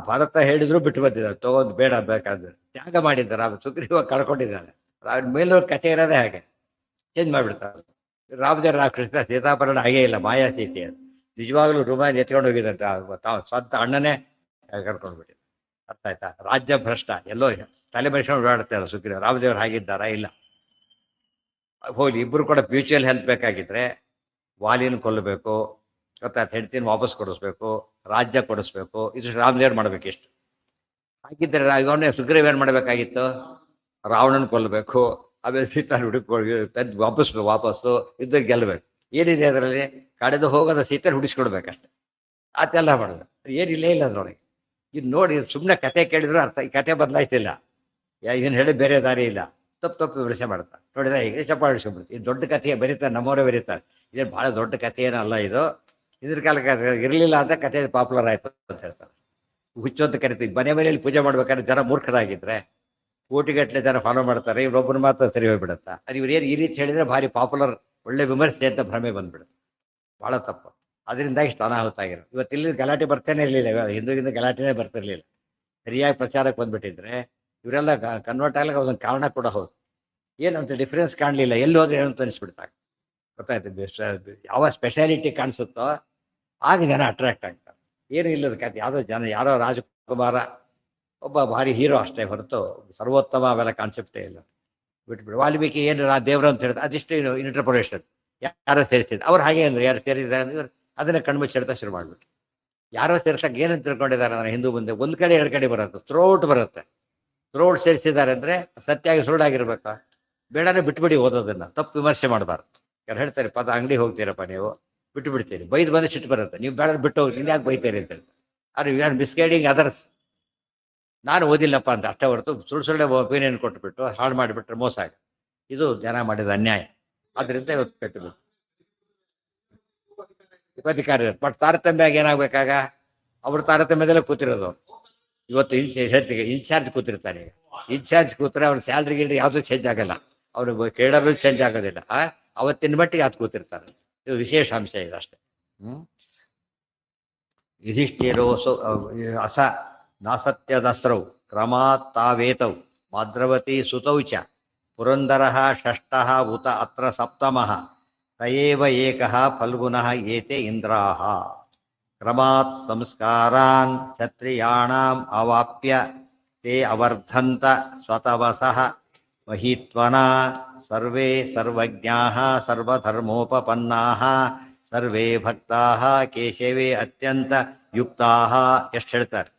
ಭರತ ಹೇಳಿದ್ರು ಬಿಟ್ಟು ಬಂದಿದ್ದಾರೆ, ತಗೊಂಡು ಬೇಡ ಬೇಕಾದ್ರೆ ತ್ಯಾಗ ಮಾಡಿದ್ದಾರೆ. ರಾಮ ಸುಗ್ರೀವ ಕಳ್ಕೊಂಡಿದ್ದಾನೆ. ಮೇಲವ್ರ ಕಥೆ ಇರೋದೇ ಹಾಗೆ, ಚೇಂಜ್ ಮಾಡಿಬಿಡ್ತಾರೆ. ರಾಮದೇವ್ರ ಕೃಷ್ಣ ಸೀತಾಪರಣ ಹಾಗೇ ಇಲ್ಲ, ಮಾಯಾ ಸೀತೆ ಅದು. ನಿಜವಾಗ್ಲೂ ರುಮಾನ್ ಎತ್ಕೊಂಡು ಹೋಗಿದಂತೆ, ಸ್ವಂತ ಅಣ್ಣನೇ ಕರ್ಕೊಂಡ್ಬಿಟ್ಟಿದ್ದ. ಅರ್ಥ ಆಯ್ತಾ. ರಾಜ್ಯ ಭ್ರಷ್ಟ, ಎಲ್ಲೋ ತಲೆ ಮನುಷ್ಯನ ಓಡಾಡ್ತಾರೆ ಸುಗ್ರೀವ. ರಾಮದೇವ್ರು ಹಾಗಿದ್ದಾರಾ? ಇಲ್ಲ. ಹೋಗಿ ಇಬ್ಬರು ಕೂಡ ಮ್ಯೂಚುವಲ್ ಹೆಲ್ಪ್ ಬೇಕಾಗಿದ್ರೆ ವಾಲಿನ ಕೊಲ್ಲಬೇಕು, ಗೊತ್ತಾಯ್ತು, ಹೆಂಡ್ತಿನ ವಾಪಸ್ ಕೊಡಿಸ್ಬೇಕು, ರಾಜ್ಯ ಕೊಡಿಸ್ಬೇಕು. ಇದು ರಾಮದೇವ್ರು ಮಾಡ್ಬೇಕು. ಎಷ್ಟು ಹಾಗಿದ್ದರೆ ಇವನೇ ಸುಗ್ರೀವ ಏನು ಮಾಡಬೇಕಾಗಿತ್ತು? ರಾವಣನ ಕೊಲ್ಲಬೇಕು, ಆಮೇಲೆ ಸೀತಾನ ಹುಡುಕೊಳ್ಳಿ ತಂದು ವಾಪಸ್ಸು ಯುದ್ಧ ಗೆಲ್ಲಬೇಕು. ಏನಿದೆ ಅದರಲ್ಲಿ? ಕಳೆದು ಹೋಗೋದ ಸೀತಾನ ಹುಡಿಸ್ಕೊಡ್ಬೇಕಷ್ಟೆ. ಅದೆಲ್ಲ ಮಾಡೋದು ಏನಿಲ್ಲೇ ಇಲ್ಲ ಅದರೊಳಗೆ. ಇದು ನೋಡಿ, ಸುಮ್ಮನೆ ಕತೆ ಕೇಳಿದ್ರು ಅರ್ಥ. ಈ ಕತೆ ಬದಲಾಯಿಸಿಲ್ಲ, ಇದನ್ನು ಹೇಳಿ ಬೇರೆ ದಾರಿ ಇಲ್ಲ. ತಪ್ಪು ವಿಮರ್ಶೆ ಮಾಡ್ತಾರೆ. ನೋಡಿದ್ರೆ ಈಗ ಚಪ್ಪಾಳಿಸ್ಕೊಂಡ್ಬಿಡ್ತು. ಇದು ದೊಡ್ಡ ಕಥೆಯ ಬರೀತಾರೆ, ನಮ್ಮವರೇ ಬರೀತಾರೆ. ಇದೇನು ಭಾಳ ದೊಡ್ಡ ಕಥೆ ಏನಲ್ಲ ಇದು. ಇದ್ರ ಕಾಲಕ್ಕೆ ಇರಲಿಲ್ಲ ಅಂತ ಕಥೆ ಪಾಪ್ಯುಲರ್ ಆಯಿತು ಅಂತ ಹೇಳ್ತಾರೆ. ಹುಚ್ಚು ಅಂತ ಕರಿತೀವಿ. ಮನೆಯಲ್ಲಿ ಪೂಜೆ ಮಾಡ್ಬೇಕಾದ್ರೆ ಜನ ಮೂರ್ಖರಾಗಿದ್ದರೆ ಕೋಟಿಗಟ್ಟಲೆ ಜನ ಫಾಲೋ ಮಾಡ್ತಾರೆ, ಇವ್ರೊಬ್ಬರು ಮಾತ್ರ ಸರಿ ಹೋಗ್ಬಿಡುತ್ತಾ? ಅದು ಇವ್ರೇನು ಈ ರೀತಿ ಹೇಳಿದರೆ ಭಾರಿ ಪಾಪ್ಯುಲರ್, ಒಳ್ಳೆ ವಿಮರ್ಶೆ ಅಂತ ಭ್ರಮೆ ಬಂದ್ಬಿಡುತ್ತೆ. ಭಾಳ ತಪ್ಪು. ಅದರಿಂದ ಇಷ್ಟು ಅನಾಹುತ ಆಗಿರೋದು. ಇವತ್ತು ಇಲ್ಲಿ ಗಲಾಟೆ ಬರ್ತಾನೆ ಇರಲಿಲ್ಲ, ಹಿಂದೂಗಿಂದ ಗಲಾಟೆನೇ ಬರ್ತಿರ್ಲಿಲ್ಲ. ಸರಿಯಾಗಿ ಪ್ರಚಾರಕ್ಕೆ ಬಂದ್ಬಿಟ್ಟಿದ್ರೆ ಇವರೆಲ್ಲ ಕನ್ವರ್ಟ್ ಆಗಲಿಕ್ಕೆ ಅದೊಂದು ಕಾರಣ ಕೂಡ ಹೌದು. ಏನಂತ ಡಿಫ್ರೆನ್ಸ್ ಕಾಣಲಿಲ್ಲ, ಎಲ್ಲಿ ಹೋದ್ರೆ ಏನಂತ ಅನಿಸ್ಬಿಡ್ತಾರೆ. ಗೊತ್ತಾಯ್ತು. ಯಾವ ಸ್ಪೆಷಾಲಿಟಿ ಕಾಣಿಸುತ್ತೋ ಆಗ ಜನ ಅಟ್ರಾಕ್ಟ್ ಆಗ್ತಾರೆ. ಏನು ಇಲ್ಲದ ಕತೆ, ಯಾರೋ ರಾಜಕುಮಾರ ಒಬ್ಬ ಭಾರಿ ಹೀರೋ ಅಷ್ಟೇ ಹೊರತು ಸರ್ವೋತ್ತಮ ಅವೆಲ್ಲ ಕಾನ್ಸೆಪ್ಟೇ ಇಲ್ಲ. ಬಿಟ್ಬಿಡು. ವಾಲ್ಮೀಕಿ ಏನು ದೇವರು ಅಂತ ಹೇಳಿದ್ರೆ ಅದಿಷ್ಟು ಇಂಟರ್ಪ್ರಿಟೇಷನ್ ಯಾರೋ ಸೇರಿಸಿದ್ರು. ಅವ್ರು ಹಾಗೆ ಅಂದ್ರೆ ಯಾರು ಸೇರಿದ್ದಾರೆ ಅಂದ್ರೆ ಅದನ್ನ ಕಣ್ಮುಚ್ಚಿಡ್ತಾ ಶುರು ಮಾಡಿಬಿಟ್ಟು ಯಾರೋ ಸೇರ್ಸಕ್ಕೆ ಏನಂತ ತಿಳ್ಕೊಂಡಿದ್ದಾರೆ ಅಂದರೆ ಹಿಂದೂ ಮುಂದೆ ಒಂದು ಕಡೆ 2 ಕಡೆ ಬರುತ್ತೆ, ಥ್ರೋಟ್ ಬರುತ್ತೆ. ಥ್ರೋಟ್ ಸೇರಿಸಿದ್ದಾರೆ ಅಂದರೆ ಸತ್ಯಾಗಿ ಸುಳ್ಳಾಗಿರ್ಬೇಕಾ? ಬೇಡನೇ ಬಿಟ್ಬಿಡಿ ಓದೋದನ್ನು, ತಪ್ಪು ವಿಮರ್ಶೆ ಮಾಡಬಾರ್ದು. ಯಾರು ಹೇಳ್ತಾರೆ ಪದ ಅಂಗಡಿ ಹೋಗ್ತೀರಪ್ಪ ನೀವು ಬಿಟ್ಟು ಬಿಡ್ತೀರಿ, ಬೈದು ಬಂದು ಸಿಟ್ಟು ಬರುತ್ತೆ. ನೀವು ಬೇಡ ಬಿಟ್ಟು ಹೋಗಿ, ನೀವು ಯಾಕೆ ಬೈತೀರಿ ಅಂತ ಹೇಳ್ತಾರೆ. ಆದ್ರೆ ಯು ಆರ್ ಮಿಸ್ಗೈಡಿಂಗ್ ಅದರ್ಸ್. ನಾನು ಓದಿಲ್ಲಪ್ಪ ಅಂತ ಅಷ್ಟೇ ಹೊರತು ಸುಳ್ಳು ಒಪಿನಿಯನ್ ಕೊಟ್ಟುಬಿಟ್ಟು ಹಾಳು ಮಾಡಿಬಿಟ್ರೆ ಮೋಸ ಆಗ. ಇದು ಜನ ಮಾಡಿದ ಅನ್ಯಾಯ. ಆದ್ದರಿಂದ ಇವತ್ತು ಕೆಟ್ಟಬೇಕು ಉಪಾಧಿಕಾರಿ. ಬಟ್ ತಾರತಮ್ಯ ಏನಾಗಬೇಕಾಗ ಅವ್ರ ತಾರತಮ್ಯದಲ್ಲೇ ಕೂತಿರೋದು. ಇವತ್ತು ಇನ್ಚಾರ್ಜ್ ಕೂತಿರ್ತಾನೆ. ಇನ್ಚಾರ್ಜ್ ಕೂತ್ರೆ ಅವ್ರ ಸ್ಯಾಲ್ರಿ ಗಿಲ್ರಿ ಯಾವುದೂ ಚೇಂಜ್ ಆಗಲ್ಲ, ಅವ್ರಿಗೆ ಕೇಳೋದು ಚೇಂಜ್ ಆಗೋದಿಲ್ಲ. ಅವತ್ತಿನ ಮಟ್ಟಿಗೆ ಅದು ಕೂತಿರ್ತಾರೆ. ಇದು ವಿಶೇಷ ಅಂಶ ಇದೆ ಅಷ್ಟೇ. ಯುಧಿಷ್ಠಿರೋ ಅಸ ನಾಸತ್ಯದಸ್ತ್ರೌ ಕ್ರಮಾತ್ ತಾವೇತೌ ಮಾದ್ರವತಿ ಸುತೌ ಚ ಪುರಂದರ ಷಷ್ಠ ಉತ ಅತ್ರ ಸಪ್ತಮಃ ತಯೇವ ಏಕಃ ಫಲ್ಗುಣಃ ಏತೆ ಇಂದ್ರಾಃ ಕ್ರಮಾತ್ ಸಂಸ್ಕಾರಾನ್ ಕ್ಷತ್ರಿಯಾಣಾಂ ಅವಾಪ್ಯ ತೇ ಅವರ್ಧಂತ ಸ್ವತವಸಃ ಮಹಿತ್ವನಾ ಸರ್ವೇ ಸರ್ವಜ್ಞಾಃ ಸರ್ವಧರ್ಮೋಪಪನ್ನಾಃ ಸರ್ವೇ ಭಕ್ತಾಃ ಕೇಶವೇ ಅತ್ಯಂತ ಯುಕ್ತಾಃ. ಎಷ್ಟು ಹೇಳ್ತಾರೆ?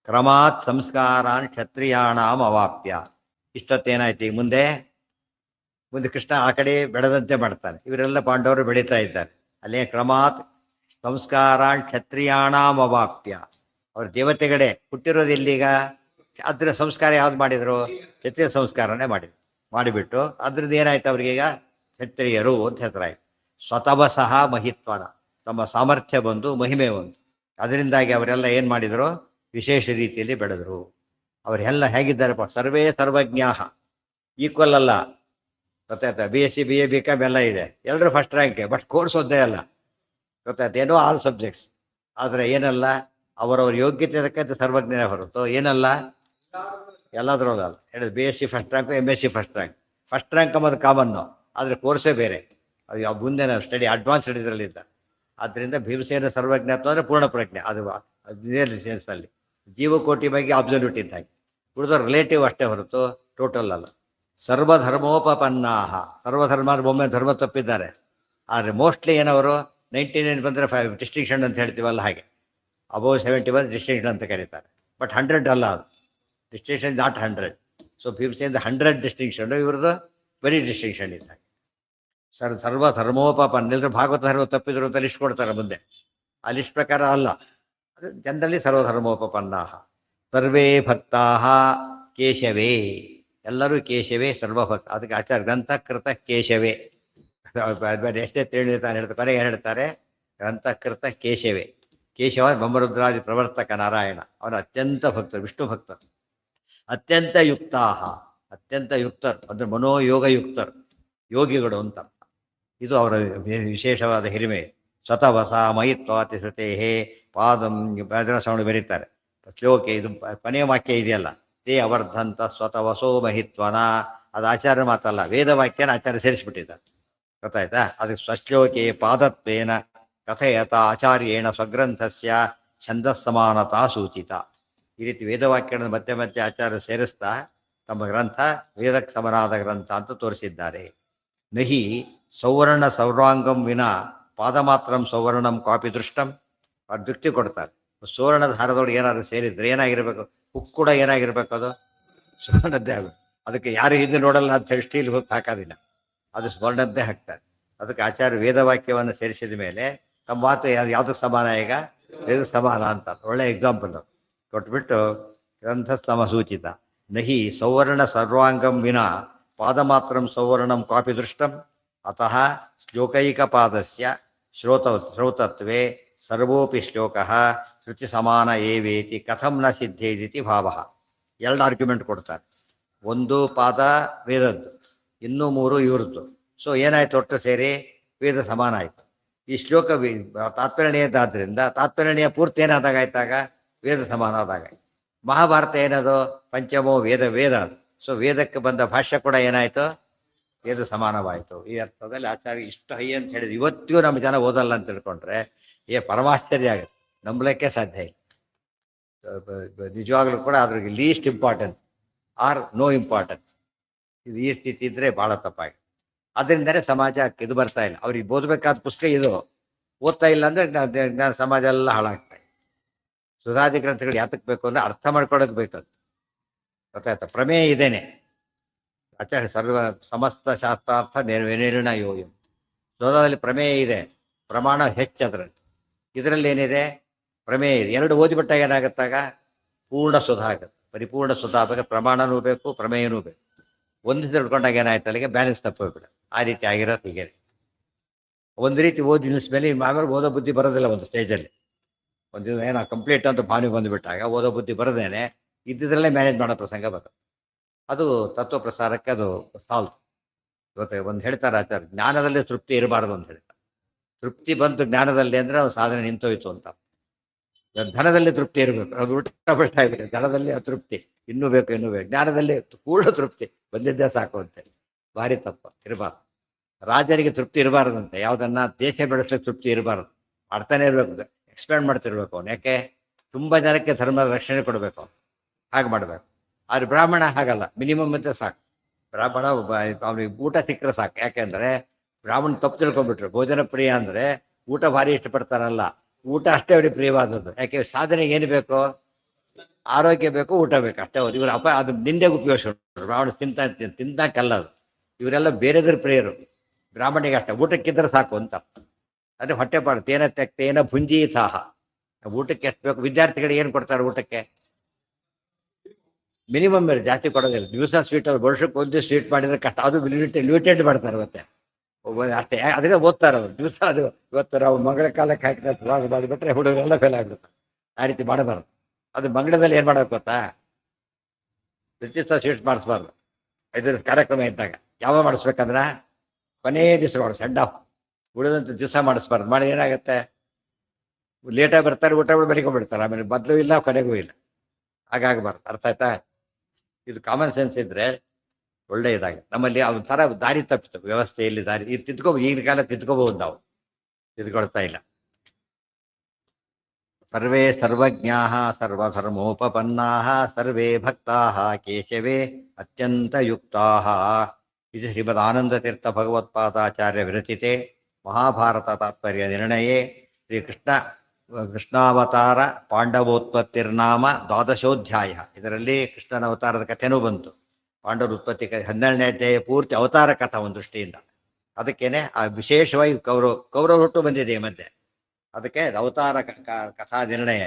ಕ್ರಮಾತ್ ಸಂಸ್ಕಾರಾನ್ ಕ್ಷತ್ರಿಯಾಣಾಂ ಅವಾಪ್ಯ. ಇಷ್ಟೊತ್ತೇನಾಯ್ತು? ಈಗ ಮುಂದೆ ಕೃಷ್ಣ ಆ ಕಡೆ ಬೆಳೆದಂತೆ ಮಾಡ್ತಾನೆ. ಇವರೆಲ್ಲ ಪಾಂಡವರು ಬೆಳೀತಾ ಇದ್ದಾರೆ. ಅಲ್ಲೇ ಕ್ರಮಾತ್ ಸಂಸ್ಕಾರಾನ್ ಕ್ಷತ್ರಿಯಾಣಾಂ ಅವಾಪ್ಯ. ಅವ್ರ ದೇವತೆಗಡೆ ಹುಟ್ಟಿರೋದು ಎಲ್ಲಿಗ? ಅದ್ರ ಸಂಸ್ಕಾರ ಯಾವ್ದು ಮಾಡಿದ್ರು? ಕ್ಷತ್ರಿಯ ಸಂಸ್ಕಾರನೇ ಮಾಡಿಬಿಟ್ಟು ಅದ್ರದ್ದು ಏನಾಯ್ತು ಅವ್ರಿಗೀಗ? ಕ್ಷತ್ರಿಯರು ಅಂತ ಹೆಸರಾಯ್ತು. ಸ್ವತವಸಃ ಮಹಿತ್ವನ, ತಮ್ಮ ಸಾಮರ್ಥ್ಯ ಬಂದು ಮಹಿಮೆ ಬಂತು. ಅದರಿಂದಾಗಿ ಅವರೆಲ್ಲ ಏನು ಮಾಡಿದರು? ವಿಶೇಷ ರೀತಿಯಲ್ಲಿ ಬೆಳೆದರು. ಅವರೆಲ್ಲ ಹೇಗಿದ್ದಾರಪ್ಪ? ಸರ್ವೇ ಸರ್ವಜ್ಞಾಹ. ಈಕ್ವಲ್ ಅಲ್ಲ, ಗೊತ್ತಾಯ್ತಾ? BSc BA BCom ಎಲ್ಲ ಇದೆ, ಎಲ್ಲರೂ ಫಸ್ಟ್ ರ್ಯಾಂಕೆ. ಬಟ್ ಕೋರ್ಸ್ ಒಂದೇ ಅಲ್ಲ, ಗೊತ್ತಾಯ್ತು? ಏನೋ ಆಲ್ ಸಬ್ಜೆಕ್ಟ್ಸ್. ಆದರೆ ಏನಲ್ಲ, ಅವರವ್ರ ಯೋಗ್ಯತೆ ತಕ್ಕಂತೆ ಸರ್ವಜ್ಞನೇ ಹೊರತು ಏನಲ್ಲ ಎಲ್ಲದ್ರೊಳಗಲ್ಲ. ಹೇಳಿದ್ರು BSc first rank, MSc first rank ಅನ್ನೋದು ಕಾಮನ್ನು, ಆದರೆ ಕೋರ್ಸೇ ಬೇರೆ. ಅದು ಯಾವ ಮುಂದೆ ನಾವು ಸ್ಟಡಿ ಅಡ್ವಾನ್ಸ್ಡ್ ಇದರಲ್ಲಿದ್ದ. ಆದ್ದರಿಂದ ಭೀಮಸೇನ ಸರ್ವಜ್ಞತ್ವ ಅಂದರೆ ಪೂರ್ಣ ಪ್ರಜ್ಞೆ. ಅದು ಸೆನ್ಸ್ನಲ್ಲಿ ಜೀವಕೋಟಿ ಬಗ್ಗೆ ಅಬ್ಸಲ್ಯೂಟ್ ಇದ್ದಾಗಿ, ಉಳಿದ ರಿಲೇಟಿವ್ ಅಷ್ಟೇ ಹೊರತು ಟೋಟಲ್ ಅಲ್ಲ. ಸರ್ವಧರ್ಮೋಪಪನ್ನಾಹ, ಸರ್ವಧರ್ಮ ಒಮ್ಮೆ ಧರ್ಮ ತಪ್ಪಿದ್ದಾರೆ. ಆದರೆ ಮೋಸ್ಟ್ಲಿ ಏನವರು 99 ಬಂದರೆ ಡಿಸ್ಟಿಂಕ್ಷನ್ ಅಂತ ಹೇಳ್ತೀವಲ್ಲ, ಹಾಗೆ ಅಬೌವ್ 70 ಬಂದರೆ ಡಿಸ್ಟಿಂಕ್ಷನ್ ಅಂತ ಕರೀತಾರೆ. ಬಟ್ 100 ಅಲ್ಲ, ಅದು distinction not 100. So Bhimasena 100 distinction, ಇವ್ರದ್ದು ಬರೀ ಡಿಸ್ಟಿಂಕ್ಷನ್ ಇದ್ದಾಗ. ಸರ್ವಧರ್ಮೋಪಪನ್ನ. ಎಲ್ಲರೂ ಭಾಗವತ ಧರ್ಮ ತಪ್ಪಿದ್ರು ಅಂತ ಲಿಸ್ಟ್ ಕೊಡ್ತಾರೆ ಮುಂದೆ. ಆ ಲಿಸ್ಟ್ ಪ್ರಕಾರ ಅಲ್ಲ, ಅದು ಜನರಲ್ಲಿ ಸರ್ವಧರ್ಮೋಪಪನ್ನಾಹ. ಸರ್ವೇ ಭಕ್ತಾಃ ಕೇಶವೇ, ಎಲ್ಲರೂ ಕೇಶವೇ ಸರ್ವಭಕ್ತ. ಅದಕ್ಕೆ ಆಚಾರ್ಯ ಗ್ರಂಥಕೃತ ಕೇಶವೇ. ಎಷ್ಟೇ ತಿಳಿತಾನೆ ಹೇಳ್ತಾರೆ, ಕೊನೆಗೆ ಏನು ಹೇಳ್ತಾರೆ? ಗ್ರಂಥಕೃತ ಕೇಶವೇ. ಕೇಶವ ಬ್ರಹ್ಮರುದ್ರಾದಿ ಪ್ರವರ್ತಕ ನಾರಾಯಣ, ಅವನು ಅತ್ಯಂತ ಭಕ್ತರು, ವಿಷ್ಣು ಭಕ್ತರು. ಅತ್ಯಂತ ಯುಕ್ತಾಹ, ಅತ್ಯಂತ ಯುಕ್ತರು ಅಂದರೆ ಮನೋಯೋಗಯುಕ್ತರು, ಯೋಗಿಗಳು ಅಂತ. ಇದು ಅವರ ವಿಶೇಷವಾದ ಹಿರಿಮೆ. ಸ್ವತವಸ ಮಯಿತ್ವಾತಿ ಶ್ರುತೇಹೇ ಪಾದಂ ಭದ್ರಶ್ರವಣ ಬರೀತಾರೆ ಶ್ಲೋಕೆ. ಇದು ಕೊನೆಯ ವಾಕ್ಯ ಇದೆಯಲ್ಲ, ತೇ ಅವರ್ಧಂತ ಸ್ವತವಸೋ ಮಹಿತ್ವನ. ಅದು ಆಚಾರ್ಯ ಮಾತಲ್ಲ, ವೇದವಾಕ್ಯನ ಆಚಾರ್ಯ ಸೇರಿಸ್ಬಿಟ್ಟಿದ್ದಾರೆ. ಗೊತ್ತಾಯ್ತಾ? ಅದಕ್ಕೆ ಸ್ವಶ್ಲೋಕೆ ಪಾದತ್ವೇನ ಕಥಯತ ಆಚಾರ್ಯೇಣ ಸ್ವಗ್ರಂಥಸ್ಯ ಛಂದಸ್ಸಮಾನತಾ ಸೂಚಿತ. ಈ ರೀತಿ ವೇದವಾಕ್ಯಗಳನ್ನು ಮತ್ತೆ ಮತ್ತೆ ಆಚಾರ್ಯ ಸೇರಿಸ್ತಾ ತಮ್ಮ ಗ್ರಂಥ ವೇದಕ್ಕೆ ಸಮನಾದ ಗ್ರಂಥ ಅಂತ ತೋರಿಸಿದ್ದಾರೆ. ನಹಿ ಸೌವರ್ಣ ಸೌರಾಂಗಂ ವಿನ ಪಾದಮಾತ್ರಂ ಸೌವರ್ಣಂ ಕಾಪಿ ದೃಷ್ಟಂ. ಅವ್ರು ದೃಷ್ಟಿ ಕೊಡ್ತಾರೆ, ಸುವರ್ಣದ ಹಾರದೊಳಗೆ ಏನಾದ್ರು ಸೇರಿದ್ರೆ ಏನಾಗಿರ್ಬೇಕು? ಹುಕ್ ಕೂಡ ಏನಾಗಿರ್ಬೇಕು? ಅದು ಸುವರ್ಣದ್ದೇ ಆಗುತ್ತೆ. ಅದಕ್ಕೆ ಯಾರು ಹಿಂದೆ ನೋಡಲ್ಲ ಅಂತ ಹೇಳಿ ಸ್ಟೀಲ್ ಹುಕ್ ಹಾಕೋದಿಲ್ಲ, ಅದು ಸ್ವರ್ಣದ್ದೇ ಹಾಕ್ತಾರೆ. ಅದಕ್ಕೆ ಆಚಾರ್ಯ ವೇದವಾಕ್ಯವನ್ನು ಸೇರಿಸಿದ ಮೇಲೆ ತಮ್ಮ ಮಾತು ಯಾವುದಕ್ಕೆ ಸಮಾನ? ಈಗ ವೇದಕ್ಕೆ ಸಮಾನ ಅಂತ ಒಳ್ಳೆ ಎಕ್ಸಾಂಪಲ್ ಕೊಟ್ಬಿಟ್ಟು ಗ್ರಂಥಸ್ತಮ ಸೂಚಿತ. ನಹಿ ಸೌವರ್ಣ ಸರ್ವಾಂಗಂ ವಿನ ಪಾದಮಾತ್ರಂ ಸೌವರ್ಣಂ ಕಾಪಿ ದೃಷ್ಟಂ. ಅತಃ ಶ್ಲೋಕೈಕಪಾದಸ್ಯ ಶ್ರೋತತ್ವೇ ಸರ್ವೋಪಿ ಶ್ಲೋಕಃ ಶ್ರುತಿ ಸಮಾನ ಏವೇತಿ ಕಥಂ ನ ಸಿದ್ಧೇದಿತಿ ಭಾವಃ. ಎರಡು ಆರ್ಗ್ಯುಮೆಂಟ್ ಕೊಡ್ತಾರೆ. ಒಂದು ಪಾದ ವೇದದ್ದು, ಇನ್ನೂ 3 ಇವ್ರದ್ದು. ಸೊ ಏನಾಯ್ತು? ಒಟ್ಟು ಸೇರಿ ವೇದ ಸಮಾನ ಆಯಿತು. ಈ ಶ್ಲೋಕ ತಾತ್ಪರ್ಯಣೀಯದಾದ್ರಿಂದ ತಾತ್ಪರ್ಯಣೀಯ ಪೂರ್ತಿ ಏನಾದಾಗಾಯ್ತಾಗ? ವೇದ ಸಮಾನ ಆದಾಗಾಯ್ತು. ಮಹಾಭಾರತ ಏನದು? ಪಂಚಮೋ ವೇದ ಅದು. ಸೊ ವೇದಕ್ಕೆ ಬಂದ ಭಾಷ್ಯ ಕೂಡ ಏನಾಯಿತು? ವೇದ ಸಮಾನವಾಯಿತು. ಈ ಅರ್ಥದಲ್ಲಿ ಆಚಾರ್ಯ ಇಷ್ಟು ಹೈ ಅಂತ ಹೇಳಿದ್ರು. ಇವತ್ತಿಗೂ ನಮ್ಮ ಜನ ಓದಲ್ಲ ಅಂತ ತಿಳ್ಕೊಂಡ್ರೆ ಪರಮಾಶ್ಚರ್ಯ ಆಗುತ್ತೆ, ನಂಬಲಿಕ್ಕೆ ಸಾಧ್ಯ ಇಲ್ಲ. ನಿಜವಾಗ್ಲೂ ಕೂಡ ಅದ್ರಿಗೆ least importance or no importance. ಇದು ಈ ಸ್ಥಿತಿ ಇದ್ದರೆ ಭಾಳ ತಪ್ಪಾಗಿದೆ. ಅದರಿಂದಲೇ ಸಮಾಜ ಇದು ಬರ್ತಾ ಇಲ್ಲ. ಅವ್ರಿಗೆ ಓದಬೇಕಾದ ಪುಸ್ತಕ ಇದು, ಓದ್ತಾ ಇಲ್ಲ ಅಂದರೆ ಸಮಾಜ ಎಲ್ಲ ಹಾಳಾಗ್ತಾ ಇದೆ. ಸುಧಾದಿ ಗ್ರಂಥಗಳು ಯಾತಕ್ಕೆ ಬೇಕು ಅಂದರೆ ಅರ್ಥ ಮಾಡ್ಕೊಳ್ಳೋಕೆ ಬೇಕದು. ಗೊತ್ತಾಯ್ತಾ? ಪ್ರಮೇಯ ಇದೇನೆ. ಆಚಾರ್ಯ ಸರ್ವ ಸಮಸ್ತ ಶಾಸ್ತ್ರಾರ್ಥ ನಿರ್ಣಯೋಯಂ. ಸುಧಾದಲ್ಲಿ ಪ್ರಮೇಯ ಇದೆ, ಪ್ರಮಾಣ ಹೆಚ್ಚದ್ರಲ್ಲಿ. ಇದರಲ್ಲಿ ಏನಿದೆ? ಪ್ರಮೇಯ ಇದೆ. ಎರಡು ಓದಿಬಿಟ್ಟಾಗ ಏನಾಗುತ್ತಾಗ ಪೂರ್ಣ ಸುಧಾ ಆಗುತ್ತೆ. ಪರಿಪೂರ್ಣ ಸುಧಾ ಆದಾಗ ಪ್ರಮಾಣನೂ ಬೇಕು, ಪ್ರಮೇಯನೂ ಬೇಕು. ಒಂದು ತಿಳ್ಕೊಂಡಾಗ ಏನಾಯ್ತು? ಅಲ್ಲಿಗೆ ಬ್ಯಾಲೆನ್ಸ್ ತಪ್ಪೋಗ್ಬಿಡ. ಆ ರೀತಿ ಆಗಿರೋದು ಹೀಗೆ. ಒಂದು ರೀತಿ ಓದಿ ನಿಲ್ಲಿಸ್ಮೇಲೆ ಆಮೇಲೆ ಓದೋ ಬುದ್ಧಿ ಬರೋದಿಲ್ಲ ಒಂದು ಸ್ಟೇಜಲ್ಲಿ. ಒಂದು ಏನೋ ಕಂಪ್ಲೀಟ್ ಅಂತ ಭಾವನೆ ಬಂದುಬಿಟ್ಟಾಗ ಓದೋ ಬುದ್ಧಿ ಬರದೇನೆ ಇದ್ದಿದ್ರಲ್ಲೇ ಮ್ಯಾನೇಜ್ ಮಾಡೋ ಪ್ರಸಂಗ ಬರ್ತದೆ. ಅದು ತತ್ವ ಪ್ರಸಾರಕ್ಕೆ ಅದು ಸಾಲ್ತು. ಇವತ್ತು ಒಂದು ಹೇಳ್ತಾರೆ ಆಚಾರ್ಯ, ಜ್ಞಾನದಲ್ಲಿ ತೃಪ್ತಿ ಇರಬಾರ್ದು ಅಂತ ಹೇಳ್ತಾರೆ. ತೃಪ್ತಿ ಬಂತು ಜ್ಞಾನದಲ್ಲಿ ಅಂದರೆ ಅವ್ರ ಸಾಧನೆ ನಿಂತೋಯ್ತು ಅಂತ. ಧನದಲ್ಲಿ ತೃಪ್ತಿ ಇರಬೇಕು, ಅದು ಉಲ್ಟಾ ಬಿಡ್ತಾ ಇದೆ. ಧನದಲ್ಲಿ ಅತೃಪ್ತಿ, ಇನ್ನೂ ಬೇಕು ಇನ್ನೂ ಬೇಕು. ಜ್ಞಾನದಲ್ಲಿ ಪೂರ್ಣ ತೃಪ್ತಿ, ಬಂದಿದ್ದೇ ಸಾಕು ಅಂತೇಳಿ. ಭಾರಿ ತಪ್ಪ, ಇರಬಾರ್ದು. ರಾಜರಿಗೆ ತೃಪ್ತಿ ಇರಬಾರ್ದಂತೆ, ಯಾವುದನ್ನ ದೇಶ ಬೆಳೆಸ್ಲಿಕ್ಕೆ ತೃಪ್ತಿ ಇರಬಾರ್ದು, ಮಾಡ್ತಾನೆ ಇರಬೇಕು, ಎಕ್ಸ್ಪ್ಯಾಂಡ್ ಮಾಡ್ತಿರ್ಬೇಕು ಅವನು. ಯಾಕೆ? ತುಂಬ ಜನಕ್ಕೆ ಧರ್ಮದ ರಕ್ಷಣೆ ಕೊಡಬೇಕು ಅವನು, ಹಾಗೆ ಮಾಡಬೇಕು. ಆದ್ರೆ ಬ್ರಾಹ್ಮಣ ಹಾಗಲ್ಲ, ಮಿನಿಮಮ್ ಅಂತ ಸಾಕು. ಬ್ರಾಹ್ಮಣ ಅವ್ನಿಗೆ ಊಟ ಸಿಕ್ಕರೆ ಸಾಕು. ಯಾಕೆಂದ್ರೆ ಬ್ರಾಹ್ಮಣ ತಪ್ಪು ತಿಳ್ಕೊಂಡ್ಬಿಟ್ರು, ಭೋಜನ ಪ್ರಿಯ ಅಂದರೆ ಊಟ ಭಾರಿ ಇಷ್ಟಪಡ್ತಾರಲ್ಲ, ಊಟ ಅಷ್ಟೇ ಅವ್ರಿಗೆ ಪ್ರಿಯವಾದದ್ದು. ಯಾಕೆ? ಸಾಧನೆಗೆ ಏನು ಬೇಕು? ಆರೋಗ್ಯ ಬೇಕು, ಊಟ ಬೇಕು, ಅಷ್ಟೇ. ಇವರು ಅದು ನಿಂದೆಗೆ ಉಪಯೋಗಿಸ್ಕೊಂಡ್ರು. ಬ್ರಾಹ್ಮಣ ತಿಂತಾಕಲ್ಲ ಅದು. ಇವರೆಲ್ಲ ಬೇರೆದ್ರ ಪ್ರಿಯರು, ಬ್ರಾಹ್ಮಣಿಗೆ ಅಷ್ಟೇ ಊಟಕ್ಕಿದ್ರೆ ಸಾಕು ಅಂತ. ಅದೇ ಹೊಟ್ಟೆಪಾಡು, ತೇನ ತೆಕ್ತೇನ ಭುಂಜೀತಾಹ. ಊಟಕ್ಕೆ ಎಷ್ಟು ಬೇಕು? ವಿದ್ಯಾರ್ಥಿಗಳಿಗೆ ಏನು ಕೊಡ್ತಾರೆ ಊಟಕ್ಕೆ? ಮಿನಿಮಮ್ ಮೇಲೆ ಜಾಸ್ತಿ ಕೊಡೋದಿಲ್ಲ. ದಿವಸ ಸ್ವೀಟ್, ಅವ್ರು ವರ್ಷಕ್ಕೆ ಒಂದು ಸ್ವೀಟ್ ಮಾಡಿದ್ರೆ ಕಷ್ಟ. ಅದು ಲಿಮಿಟೆಡ್ ಮಾಡ್ತಾರೆ ಮತ್ತೆ ಅಷ್ಟೇ. ಅದಕ್ಕೆ ಓದ್ತಾರೆ ಅವರು ದಿವಸ. ಅದು ಇವತ್ತು ನಾವು ಮಂಗಳ ಕಾಲಕ್ಕೆ ಹಾಕಿದ್ರೆ ಮಾಡಿಬಿಟ್ರೆ ಹುಡುಗರೆಲ್ಲ ಫೇಲ್ ಆಗ್ಬಿಡ್ತಾರೆ. ಆ ರೀತಿ ಮಾಡಬಾರ್ದು. ಅದು ಮಂಗಳದಲ್ಲಿ ಏನು ಮಾಡೋದು ಗೊತ್ತಾ? ಪ್ರತಿ ದಿವಸ ಸ್ವೀಟ್ಸ್ ಮಾಡಿಸ್ಬಾರ್ದು. ಇದ್ರ ಕಾರ್ಯಕ್ರಮ ಇದ್ದಾಗ ಯಾವಾಗ ಮಾಡಿಸ್ಬೇಕಂದ್ರೆ ಕೊನೆಯ ದಿವಸ ಮಾಡಿ ಸೆಂಡ್ ಆಫ್. ಉಳಿದಂಥ ದಿವಸ ಮಾಡಿಸ್ಬಾರ್ದು. ಮಾಡಿ ಏನಾಗುತ್ತೆ? ಲೇಟಾಗಿ ಬರ್ತಾರೆ, ಊಟ ಬೆಳಿಕೊಂಡ್ಬಿಡ್ತಾರೆ, ಆಮೇಲೆ ಬದಲು ಇಲ್ಲ ಕೊನೆಗೂ ಇಲ್ಲ. ಹಾಗಾಗಬಾರ್ದು. ಅರ್ಥ ಆಯ್ತಾ? ಇದು ಕಾಮನ್ ಸೆನ್ಸ್ ಇದ್ರೆ ಒಳ್ಳೆ ಇದಾಗ. ನಮ್ಮಲ್ಲಿ ಥರ ದಾರಿ ತಪ್ಪಿತು, ವ್ಯವಸ್ಥೆಯಲ್ಲಿ ದಾರಿ ಇದು ಈಗಿನ ಕಾಲ ತಿದ್ಕೋಬಹುದು, ನಾವು ತಿದ್ಕೊಳ್ತಾ ಇಲ್ಲ. ಸರ್ವೇ ಸರ್ವಜ್ಞಾ ಸರ್ವಧರ್ಮೋಪಪನ್ನಾ ಸರ್ವೇ ಭಕ್ತಾ ಕೇಶವೇ ಅತ್ಯಂತ ಯುಕ್ತಾ. ಇದು ಶ್ರೀಮದ್ ಆನಂದತೀರ್ಥ ಭಗವತ್ಪಾದಾಚಾರ್ಯ ವಿರಚಿತೆ ಮಹಾಭಾರತ ತಾತ್ಪರ್ಯ ನಿರ್ಣಯೇ ಕೃಷ್ಣಾವತಾರ ಪಾಂಡವೋತ್ಪತ್ತಿರ್ನಾಮ ದ್ವಾದಶೋಧ್ಯಾಯ. ಇದರಲ್ಲಿ ಕೃಷ್ಣನ ಅವತಾರದ ಕಥೆನೂ ಬಂತು. ಪಾಂಡವರ ಉತ್ಪತ್ತಿ 12ನೇ ಅಧ್ಯಾಯ ಪೂರ್ತಿ ಅವತಾರ ಕಥಾ ಒಂದು ದೃಷ್ಟಿಯಿಂದ. ಅದಕ್ಕೇನೆ ಆ ವಿಶೇಷವಾಗಿ ಕೌರವ ಹುಟ್ಟು ಬಂದಿದೆ ಈ ಮಧ್ಯೆ. ಅದಕ್ಕೆ ಅವತಾರ ಕಥಾ ನಿರ್ಣಯ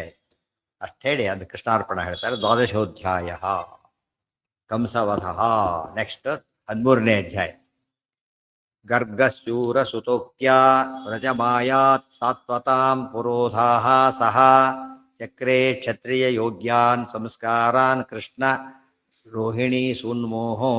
ಅಷ್ಟು ಹೇಳಿ ಅದು ಕೃಷ್ಣಾರ್ಪಣ ಹೇಳ್ತಾರೆ. ದ್ವಾದಶೋಧ್ಯಾಯ ಕಂಸವಧ. ನೆಕ್ಸ್ಟ್ 13ನೇ ಅಧ್ಯಾಯ. ಗರ್ಗಶೂರ ಸುತೋಕ್ತ್ಯ ವ್ರಜಮಾಯಾತ್ ಸಾತ್ವತಾಂ ಪುರೋಧಾಃ ಸಹ ಚಕ್ರೇ ಕ್ಷತ್ರಿಯ ಯೋಗ್ಯಾನ್ ಸಂಸ್ಕಾರಾನ್ ಕೃಷ್ಣ ರೋಹಿಣಿ ಸುನ್ಮೋಹೋ.